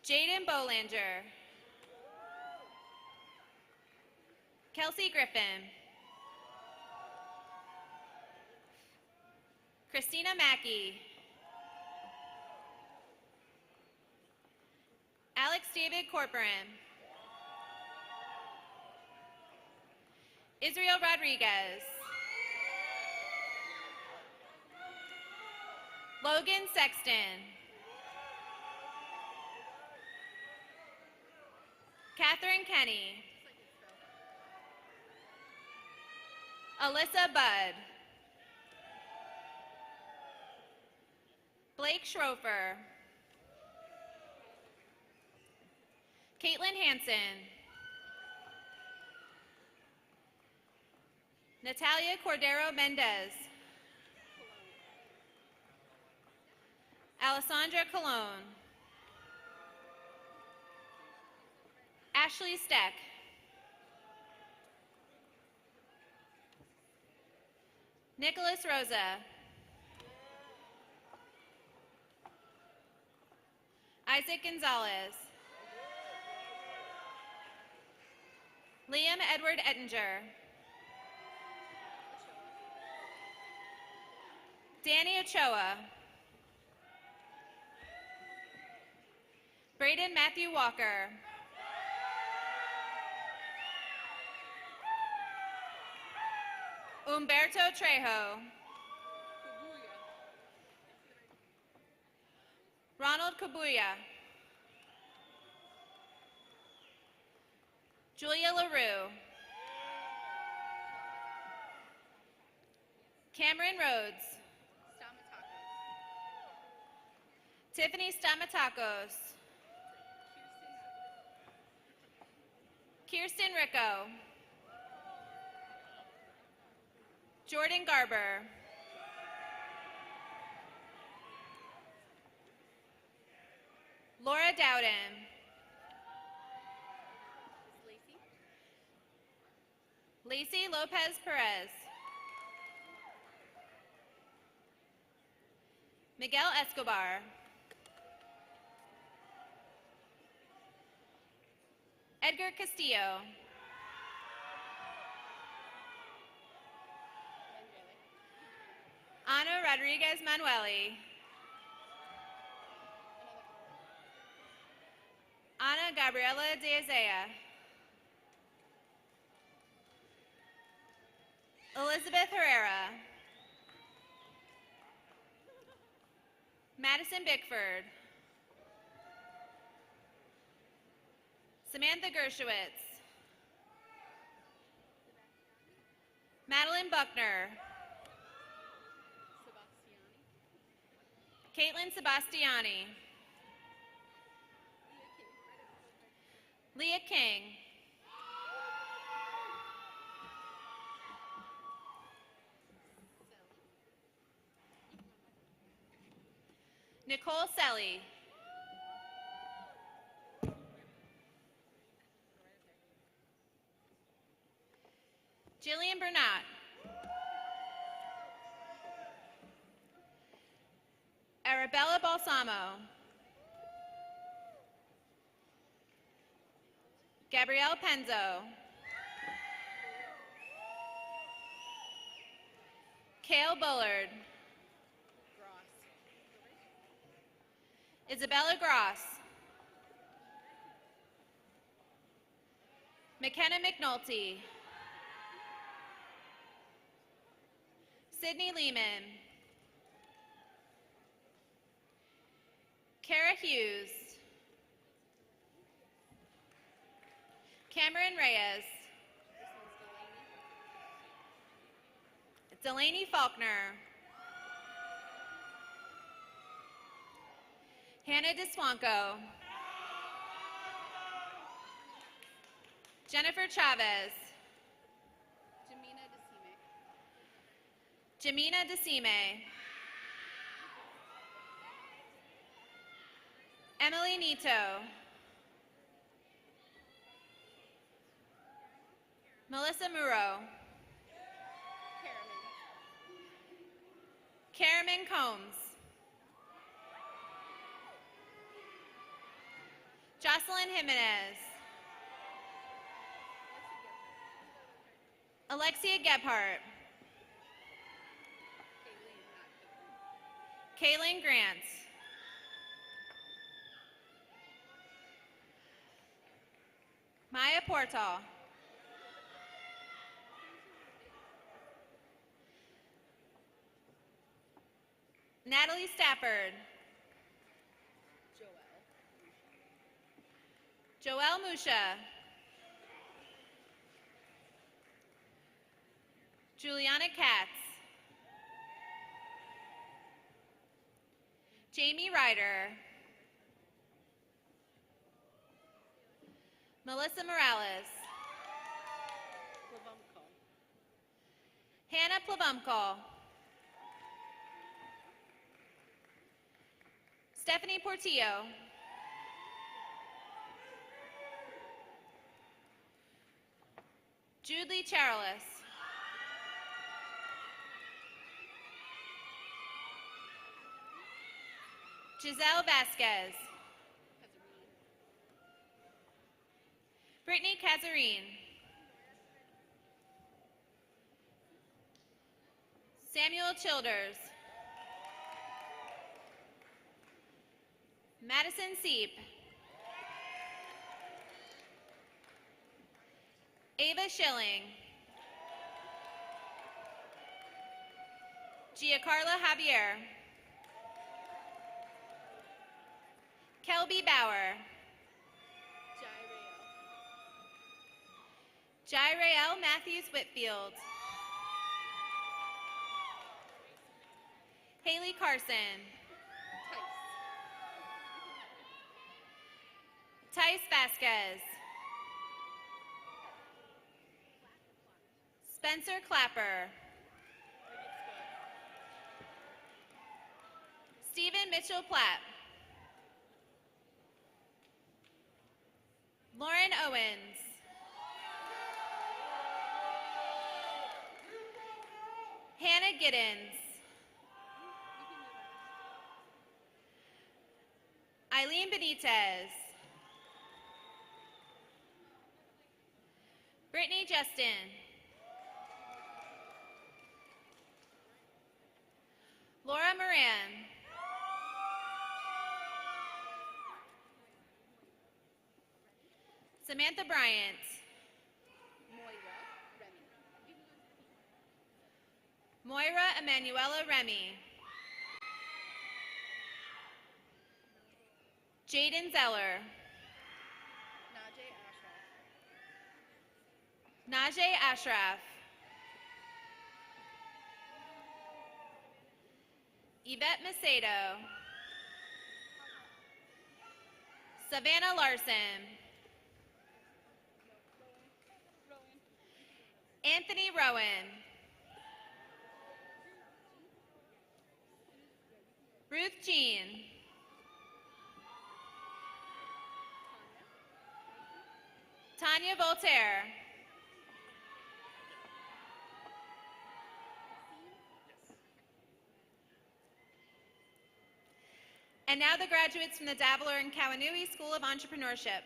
Jaden Bolanger. Kelsey Griffin. Christina Mackey. Alex David Corcoran. Israel Rodriguez. Logan Sexton. Catherine Kenny. Alyssa Budd. Blake Schrofer. Caitlin Hansen. Natalia Cordero Mendez. Alessandra Colon. Ashley Steck. Nicholas Rosa. Isaac Gonzalez. Liam Edward Ettinger. Danny Ochoa. Braden Matthew Walker. Humberto Trejo. Ronald Kabuya. Julia LaRue. Cameron Rhodes. Tiffany Stamatakos. Kirsten Ricco. Jordan Garber. Laura Dowden. Lacey Lopez Perez. Miguel Escobar. Edgar Castillo. Ana Rodriguez Manueli. Ana Gabriela de Azea. Elizabeth Herrera. Madison Bickford. Samantha Gershowitz. Madeline Buckner. Caitlin Sebastiani. Leah King. Nicole Selly. Jillian Bernat. Arabella Balsamo. Gabrielle Penzo. Kale Bullard. Isabella Gross. McKenna McNulty. Sydney Lehman. Kara Hughes. Cameron Reyes. Delaney Faulkner. Hannah DeSwanko. Jennifer Chavez. Jamina Decime. Emily Nito. Melissa Muro. Karaman Combs. Jocelyn Jimenez. Alexia Gebhardt. Kaylin Grant. Maya Portal. Natalie Stafford. Joelle Musha. Juliana Katz. Jamie Ryder. Melissa Morales. Hannah Plavumkal. Stephanie Portillo. Jude Lee Charles. Giselle Vasquez. Brittany Kazarine. Samuel Childers. Madison Seep. Ava Schilling. Giancarla Javier. Kelby Bauer. Jairael Matthews Whitfield. Haley Carson. Tice Vasquez. Spencer Clapper. Stephen Mitchell Platt. Lauren Owens. Hannah Giddens. Eileen Benitez. Brittany Justin. Laura Moran. Samantha Bryant. Moira Emanuela Remy. Jaden Zeller. Najee Ashraf. Yvette Macedo. Savannah Larson. Anthony Rowan. Ruth Jean. Tanya Voltaire. And now the graduates from the Dabbler and Kawanui School of Entrepreneurship.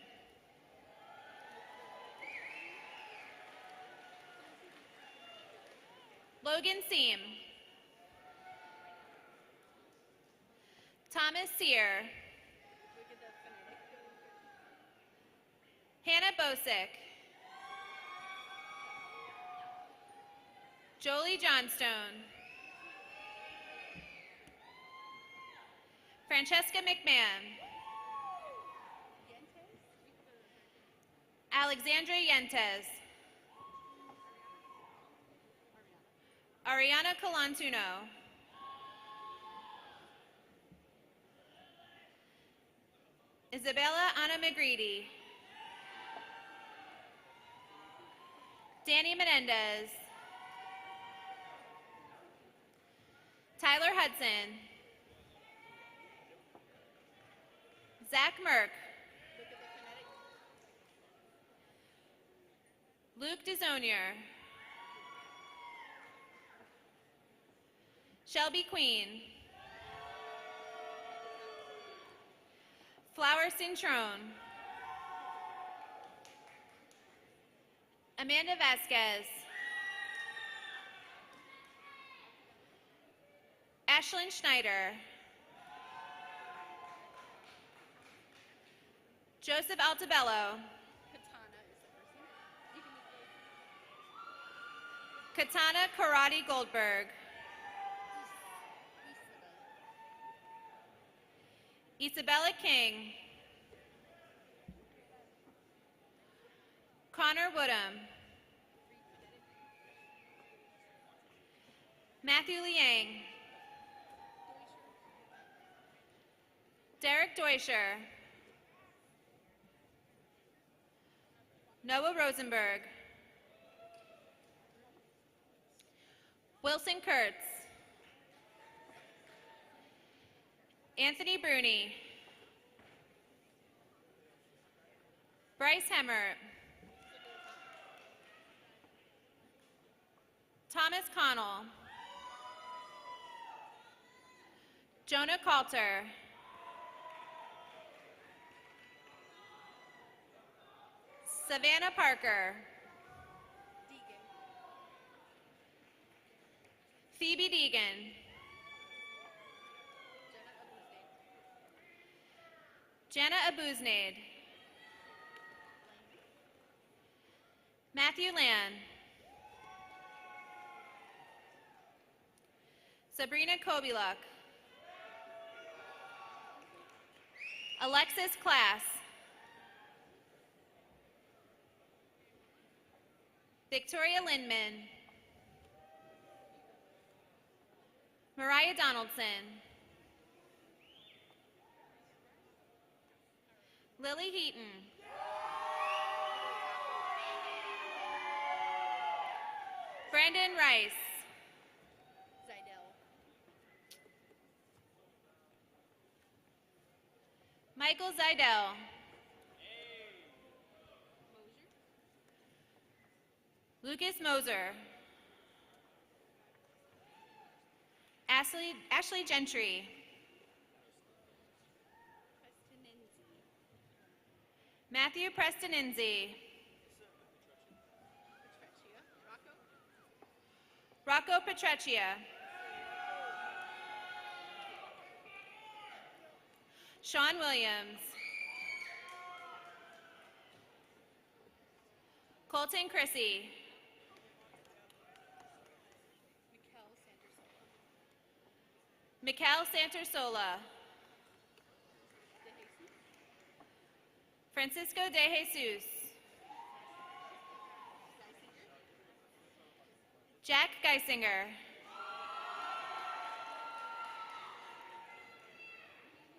Logan Seam. Thomas Sear. Hannah Bosick. Jolie Johnstone. Francesca McMahon. Alexandra Yentes. Ariana Colantuno. Isabella Ana Magridi. Danny Menendez. Tyler Hudson. Zach Merck. Luke Desonier. Shelby Queen. Flower Cintrone. Amanda Vasquez. Ashlyn Schneider. Joseph Altabello. Katana Karate Goldberg. Isabella King. Connor Woodham. Matthew Liang. Derek Deuscher. Noah Rosenberg. Wilson Kurtz. Anthony Bruni. Bryce Hemmert. Thomas Connell. Jonah Coulter. Savannah Parker. Phoebe Deegan. Jenna Abuznade. Matthew Land. Sabrina Kobiluk. Alexis Class. Victoria Lindman. Mariah Donaldson. Lily Heaton. Brandon Rice. Michael Zidell. Lucas Moser. Ashley Gentry. Matthew Prestininzi. Rocco Petreccia. Sean Williams. Colton Chrissy. Mikkel Santersola. Francisco De Jesus. Jack Geisinger.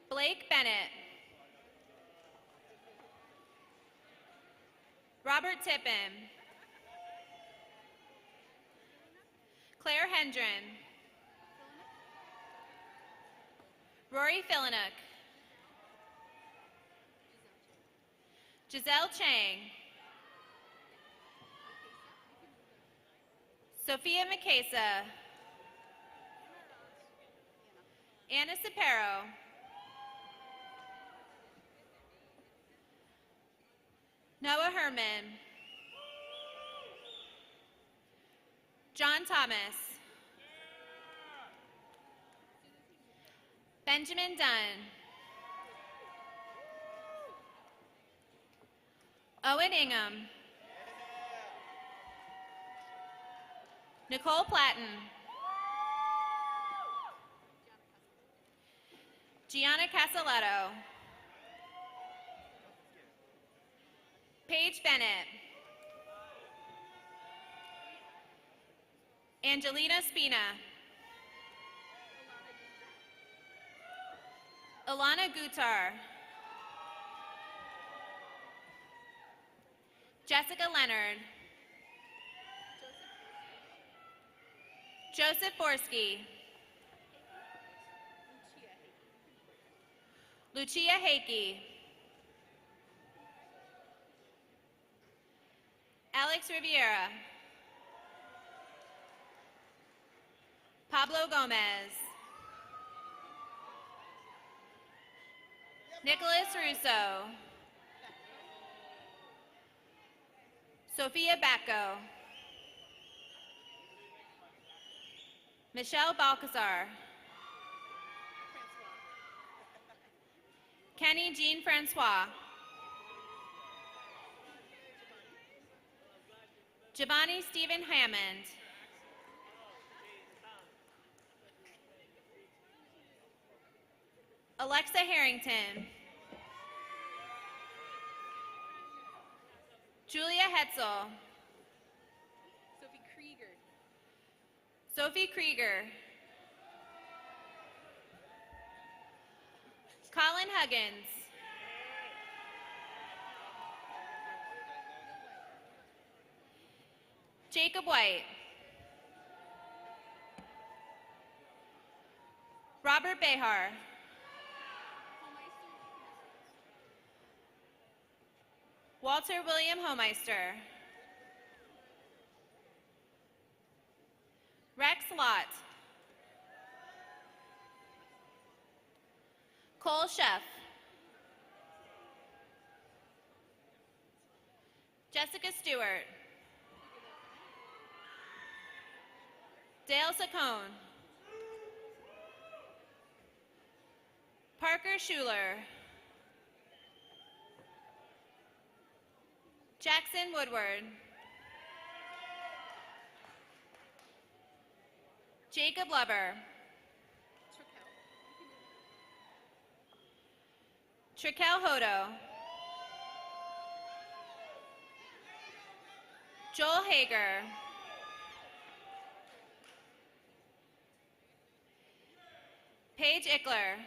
Blake Bennett. Robert Tippin. Claire Hendren. Rory Fillinuk. Giselle Chang. Sophia Mckesa. Anna Sapero. Noah Herman. John Thomas. Benjamin Dunn. Owen Ingham. Nicole Platten. Gianna Casaletto. Paige Bennett. Angelina Spina. Alana Gutar. Jessica Leonard. Joseph Borski. Lucia Hakey. Alex Riviera. Pablo Gomez. Nicholas Russo. Sophia Bacco. Michelle Balcazar. Kenny Jean Francois. Giovanni Stephen Hammond. Alexa Harrington. Julia Hetzel. Sophie Krieger. Colin Huggins. Jacob White. Behar. Walter William Homeister. Rex Lott. Cole Sheff. Jessica Stewart. Dale Saccone. Parker Schuler. Jackson Woodward. Jacob Lover. Trikel Hodo. Joel Hager. Paige Ickler.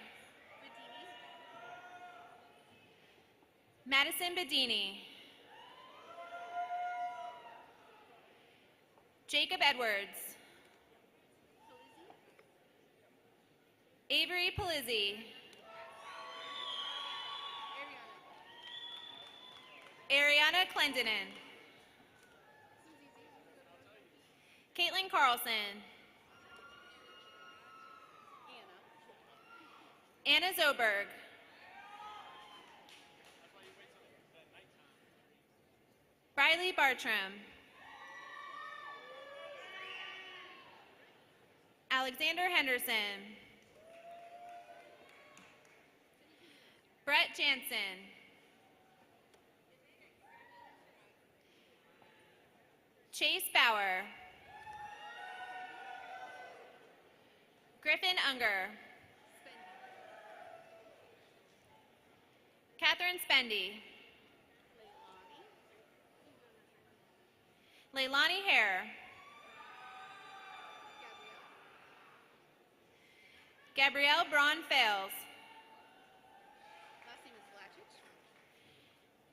Madison Bedini. Jacob Edwards. Avery Palizzi. Ariana Clendenin. Caitlin Carlson. Anna Zoberg. Briley Bartram. Alexander Henderson. Brett Jansen. Chase Bauer. Griffin Unger. Catherine Spendy. Leilani Hare. Gabrielle Braun Fales.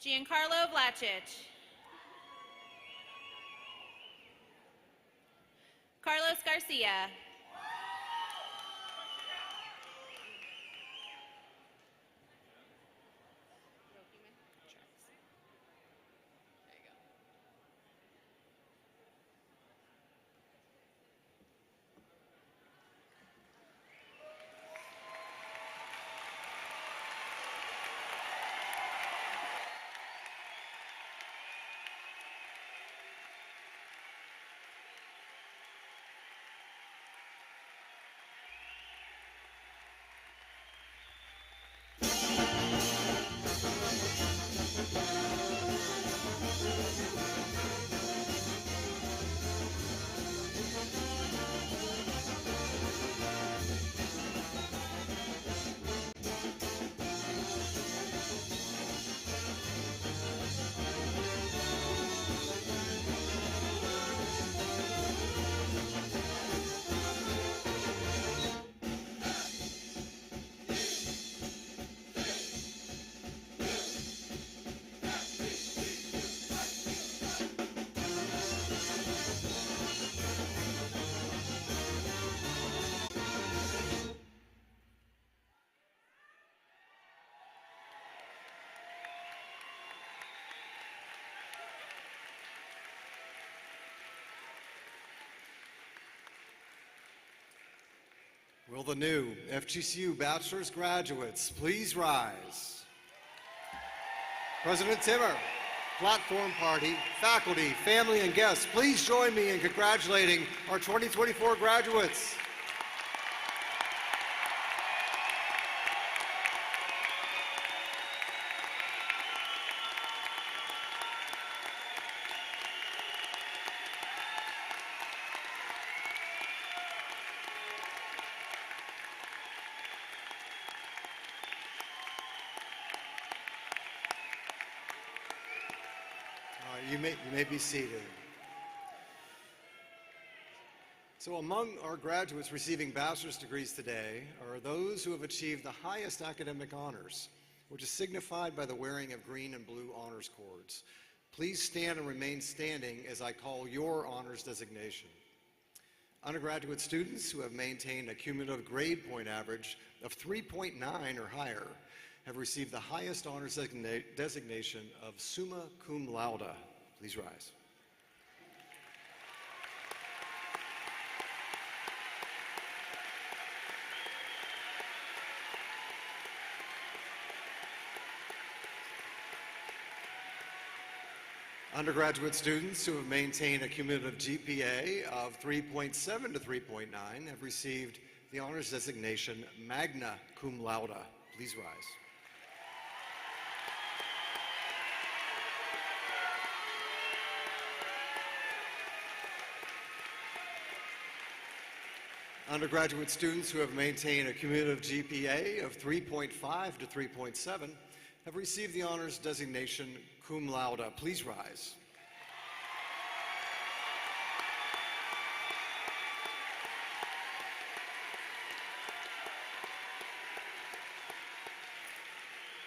Giancarlo Vlacic. Carlos Garcia. Will the new FGCU bachelor's graduates please rise? President Timmer, platform party, faculty, family, and guests, please join me in congratulating our 2024 graduates. You may be seated. So among our graduates receiving bachelor's degrees today are those who have achieved the highest academic honors, which is signified by the wearing of green and blue honors cords. Please stand and remain standing as I call your honors designation. Undergraduate students who have maintained a cumulative grade point average of 3.9 or higher have received the highest honors designation of summa cum laude. Please rise. Undergraduate students who have maintained a cumulative GPA of 3.7 to 3.9 have received the honors designation magna cum laude. Please rise. Undergraduate students who have maintained a cumulative GPA of 3.5 to 3.7 have received the honors designation cum laude. Please rise.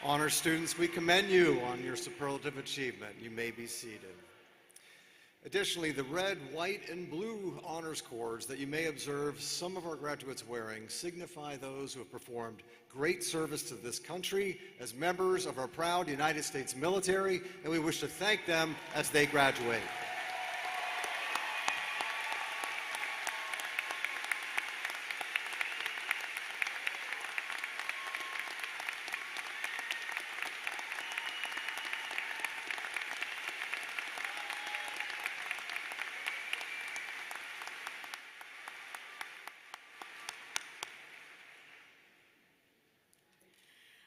Honor students, we commend you on your superlative achievement. You may be seated. Additionally, the red, white, and blue honors cords that you may observe some of our graduates wearing signify those who have performed great service to this country as members of our proud United States military, and we wish to thank them as they graduate.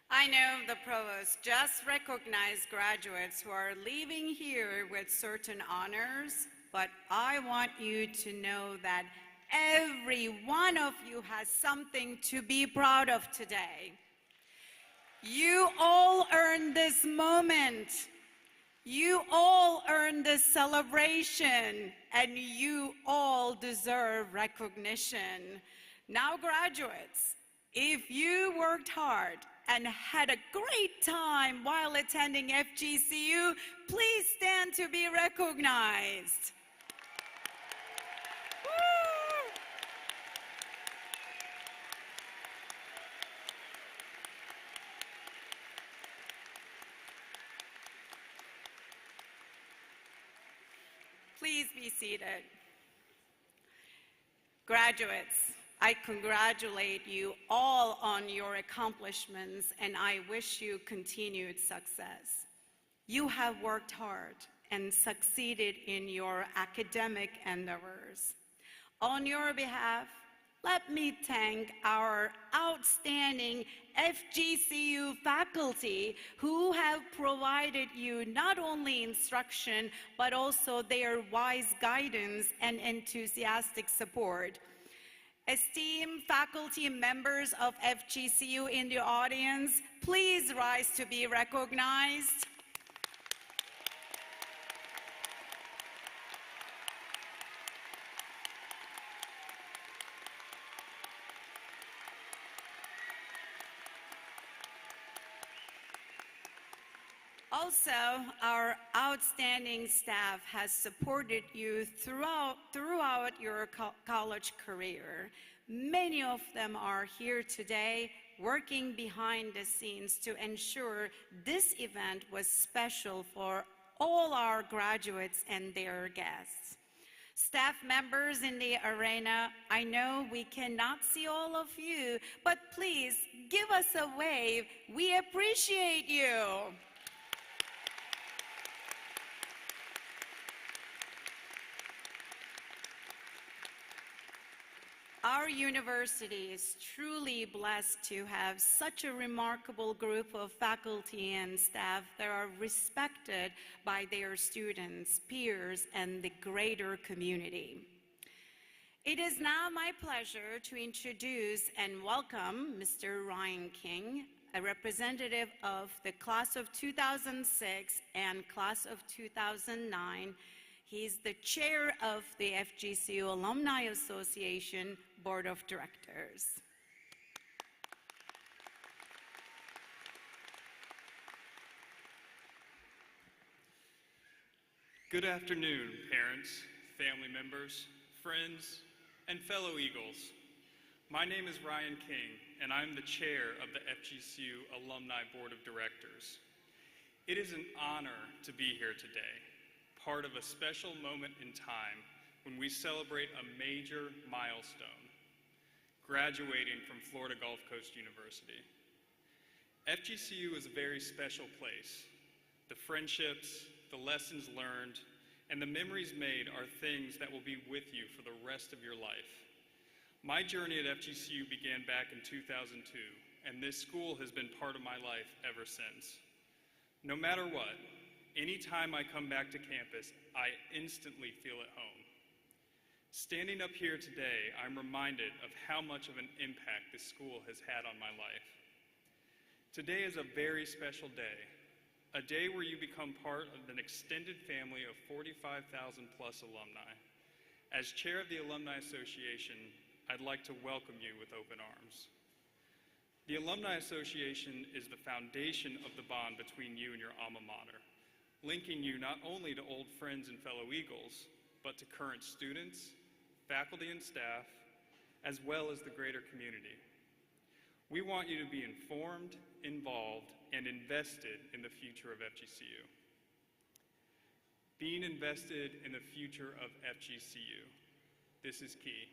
I know the provost just recognized graduates who are leaving here with certain honors, but I want you to know that every one of you has something to be proud of today. You all earned this moment. You all earned this celebration, and you all deserve recognition. Now, graduates, if you worked hard and had a great time while attending FGCU, please stand to be recognized. Woo! Please be seated. Graduates, I congratulate you all on your accomplishments, and I wish you continued success. You have worked hard and succeeded in your academic endeavors. On your behalf, let me thank our outstanding FGCU faculty who have provided you not only instruction, but also their wise guidance and enthusiastic support. Esteemed faculty members of FGCU in the audience, please rise to be recognized. Also, our outstanding staff has supported you throughout your college career. Many of them are here today working behind the scenes to ensure this event was special for all our graduates and their guests. Staff members in the arena, I know we cannot see all of you, but please give us a wave. We appreciate you. Our university is truly blessed to have such a remarkable group of faculty and staff that are respected by their students, peers, and the greater community. It is now my pleasure to introduce and welcome Mr. Ryan King, a representative of the class of 2006 and class of 2009. He's the chair of the FGCU Alumni Association Board of Directors. Good afternoon, parents, family members, friends, and fellow Eagles. My name is Ryan King, and I'm the chair of the FGCU Alumni Board of Directors. It is an honor to be here today, part of a special moment in time when we celebrate a major milestone, graduating from Florida Gulf Coast University. FGCU is a very special place. The friendships, the lessons learned, and the memories made are things that will be with you for the rest of your life. My journey at FGCU began back in 2002, and this school has been part of my life ever since. No matter what, anytime I come back to campus, I instantly feel at home. Standing up here today, I'm reminded of how much of an impact this school has had on my life. Today is a very special day, a day where you become part of an extended family of 45,000 plus alumni. As chair of the Alumni Association, I'd like to welcome you with open arms. The Alumni Association is the foundation of the bond between you and your alma mater, linking you not only to old friends and fellow Eagles, but to current students, faculty and staff, as well as the greater community. We want you to be informed, involved, and invested in the future of FGCU. Being invested in the future of FGCU, this is key.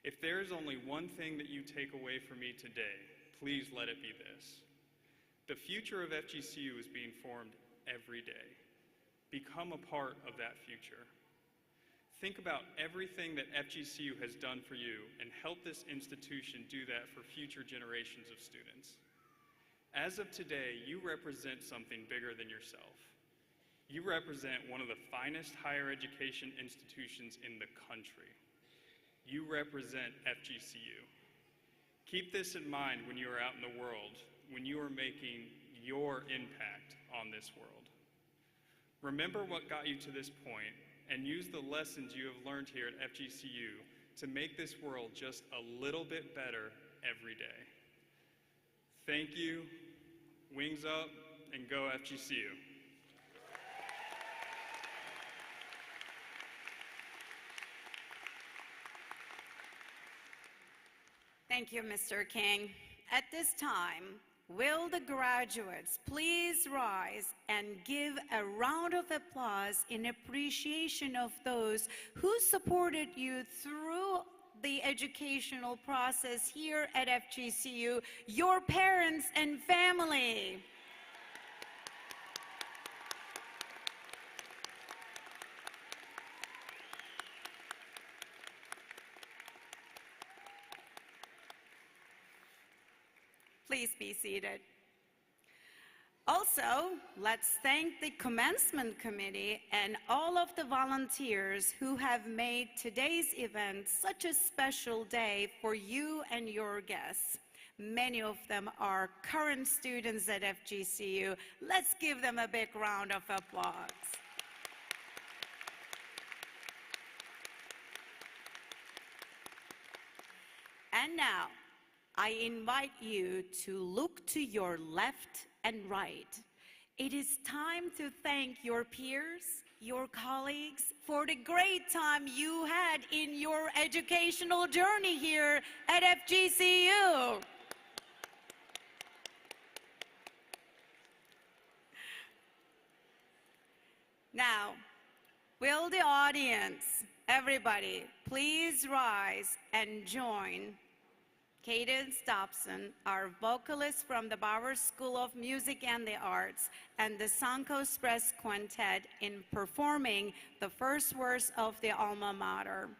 If there is only one thing that you take away from me today, please let it be this. The future of FGCU is being formed every day. Become a part of that future. Think about everything that FGCU has done for you and help this institution do that for future generations of students. As of today, you represent something bigger than yourself. You represent one of the finest higher education institutions in the country. You represent FGCU. Keep this in mind when you are out in the world, when you are making your impact on this world. Remember what got you to this point and use the lessons you have learned here at FGCU to make this world just a little bit better every day. Thank you, wings up, and go FGCU. Thank you, Mr. King. At this time, will the graduates please rise and give a round of applause in appreciation of those who supported you through the educational process here at FGCU, your parents and family. Please be seated. Also, let's thank the Commencement Committee and all of the volunteers who have made today's event such a special day for you and your guests. Many of them are current students at FGCU. Let's give them a big round of applause. And now, I invite you to look to your left and right. It is time to thank your peers, your colleagues, for the great time you had in your educational journey here at FGCU. Now, will the audience, everybody, please rise and join Cadence Dobson, our vocalist from the Bauer School of Music and the Arts, and the Sanko's Brass Quintet in performing the first verse of the Alma Mater.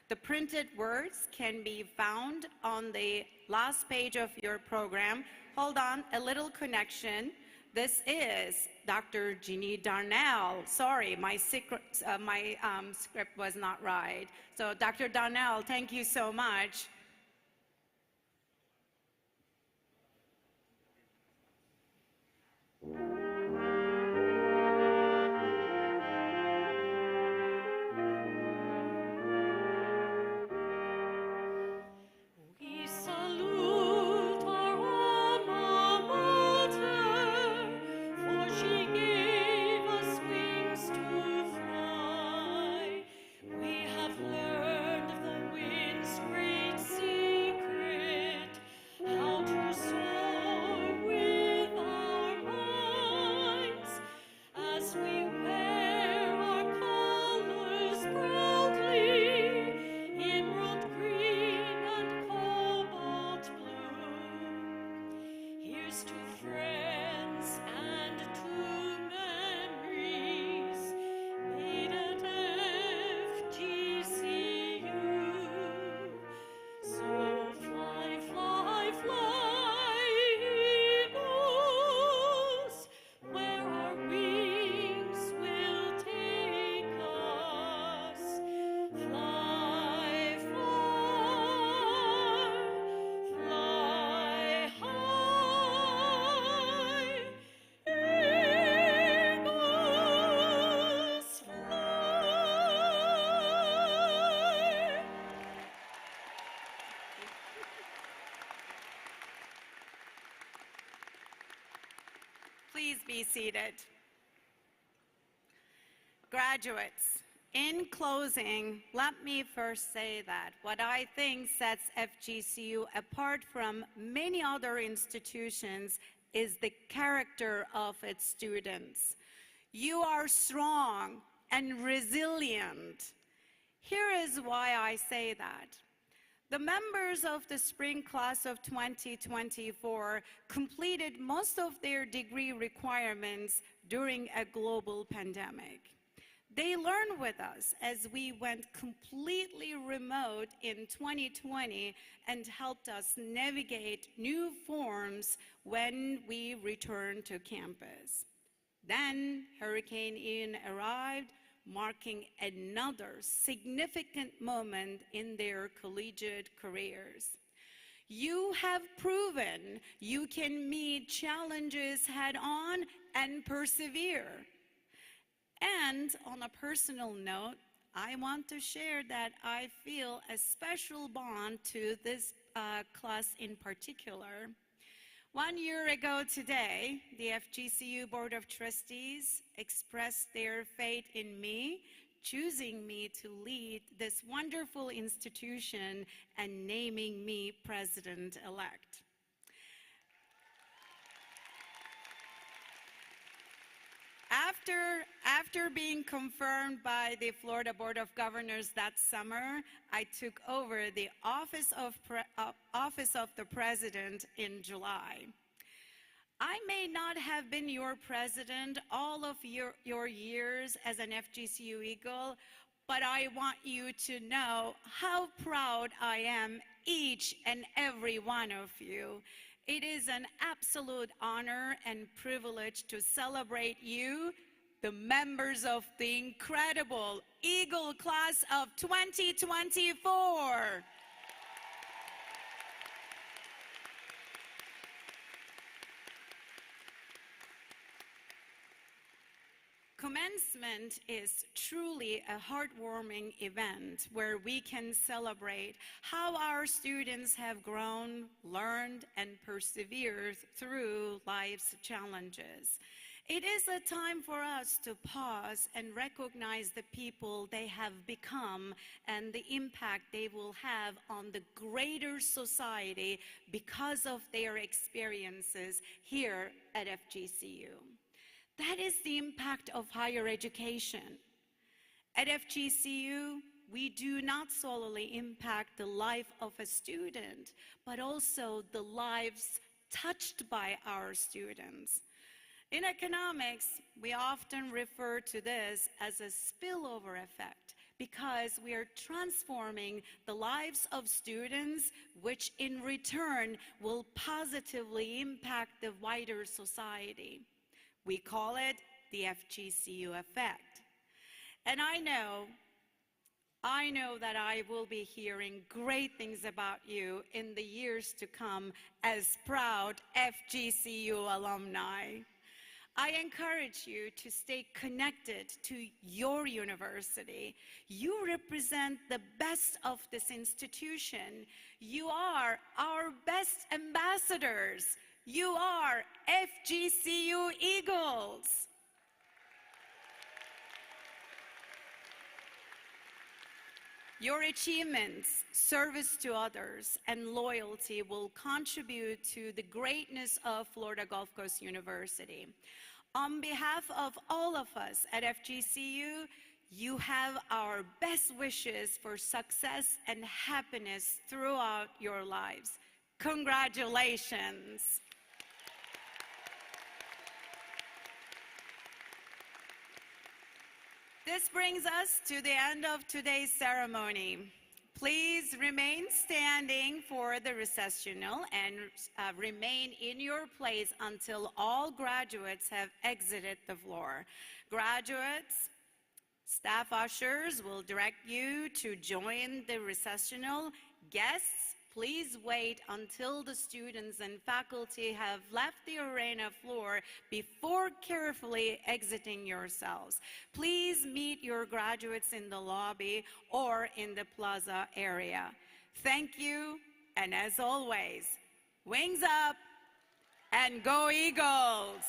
The printed words can be found on the last page of your program. Hold on, a little connection. This is Dr. Jeannie Darnell. Sorry, my script was not right. So Dr. Darnell, thank you so much. We have learned the lives to friends and to memories made at FGCU. So fly, fly, fly, eagles, where our wings will take us. Fly far, fly high, eagles fly. Please be seated. Graduates, in closing, let me first say that what I think sets FGCU apart from many other institutions is the character of its students. You are strong and resilient. Here is why I say that. The members of the spring class of 2024 completed most of their degree requirements during a global pandemic. They learned with us as we went completely remote in 2020 and helped us navigate new forms when we returned to campus. Then Hurricane Ian arrived, marking another significant moment in their collegiate careers. You have proven you can meet challenges head-on and persevere. And on a personal note, I want to share that I feel a special bond to this class in particular. 1 year ago today, the FGCU Board of Trustees expressed their faith in me, choosing me to lead this wonderful institution and naming me president-elect. After being confirmed by the Florida Board of Governors that summer, I took over the office of the president in July. I may not have been your president all of your years as an FGCU Eagle, but I want you to know how proud I am, each and every one of you. It is an absolute honor and privilege to celebrate you, the members of the incredible Eagle class of 2024. Commencement is truly a heartwarming event where we can celebrate how our students have grown, learned, and persevered through life's challenges. It is a time for us to pause and recognize the people they have become and the impact they will have on the greater society because of their experiences here at FGCU. That is the impact of higher education. At FGCU, we do not solely impact the life of a student, but also the lives touched by our students. In economics, we often refer to this as a spillover effect because we are transforming the lives of students, which in return will positively impact the wider society. We call it the FGCU effect. And I know that I will be hearing great things about you in the years to come as proud FGCU alumni. I encourage you to stay connected to your university. You represent the best of this institution. You are our best ambassadors. You are FGCU Eagles. Your achievements, service to others, and loyalty will contribute to the greatness of Florida Gulf Coast University. On behalf of all of us at FGCU, you have our best wishes for success and happiness throughout your lives. Congratulations. this brings us to the end of today's ceremony. Please remain standing for the recessional and remain in your place until all graduates have exited the floor. Graduates, staff ushers will direct you to join the recessional. Guests, please wait until the students and faculty have left the arena floor before carefully exiting your cells. Please meet your graduates in the lobby or in the plaza area. Thank you, and as always, wings up and go Eagles!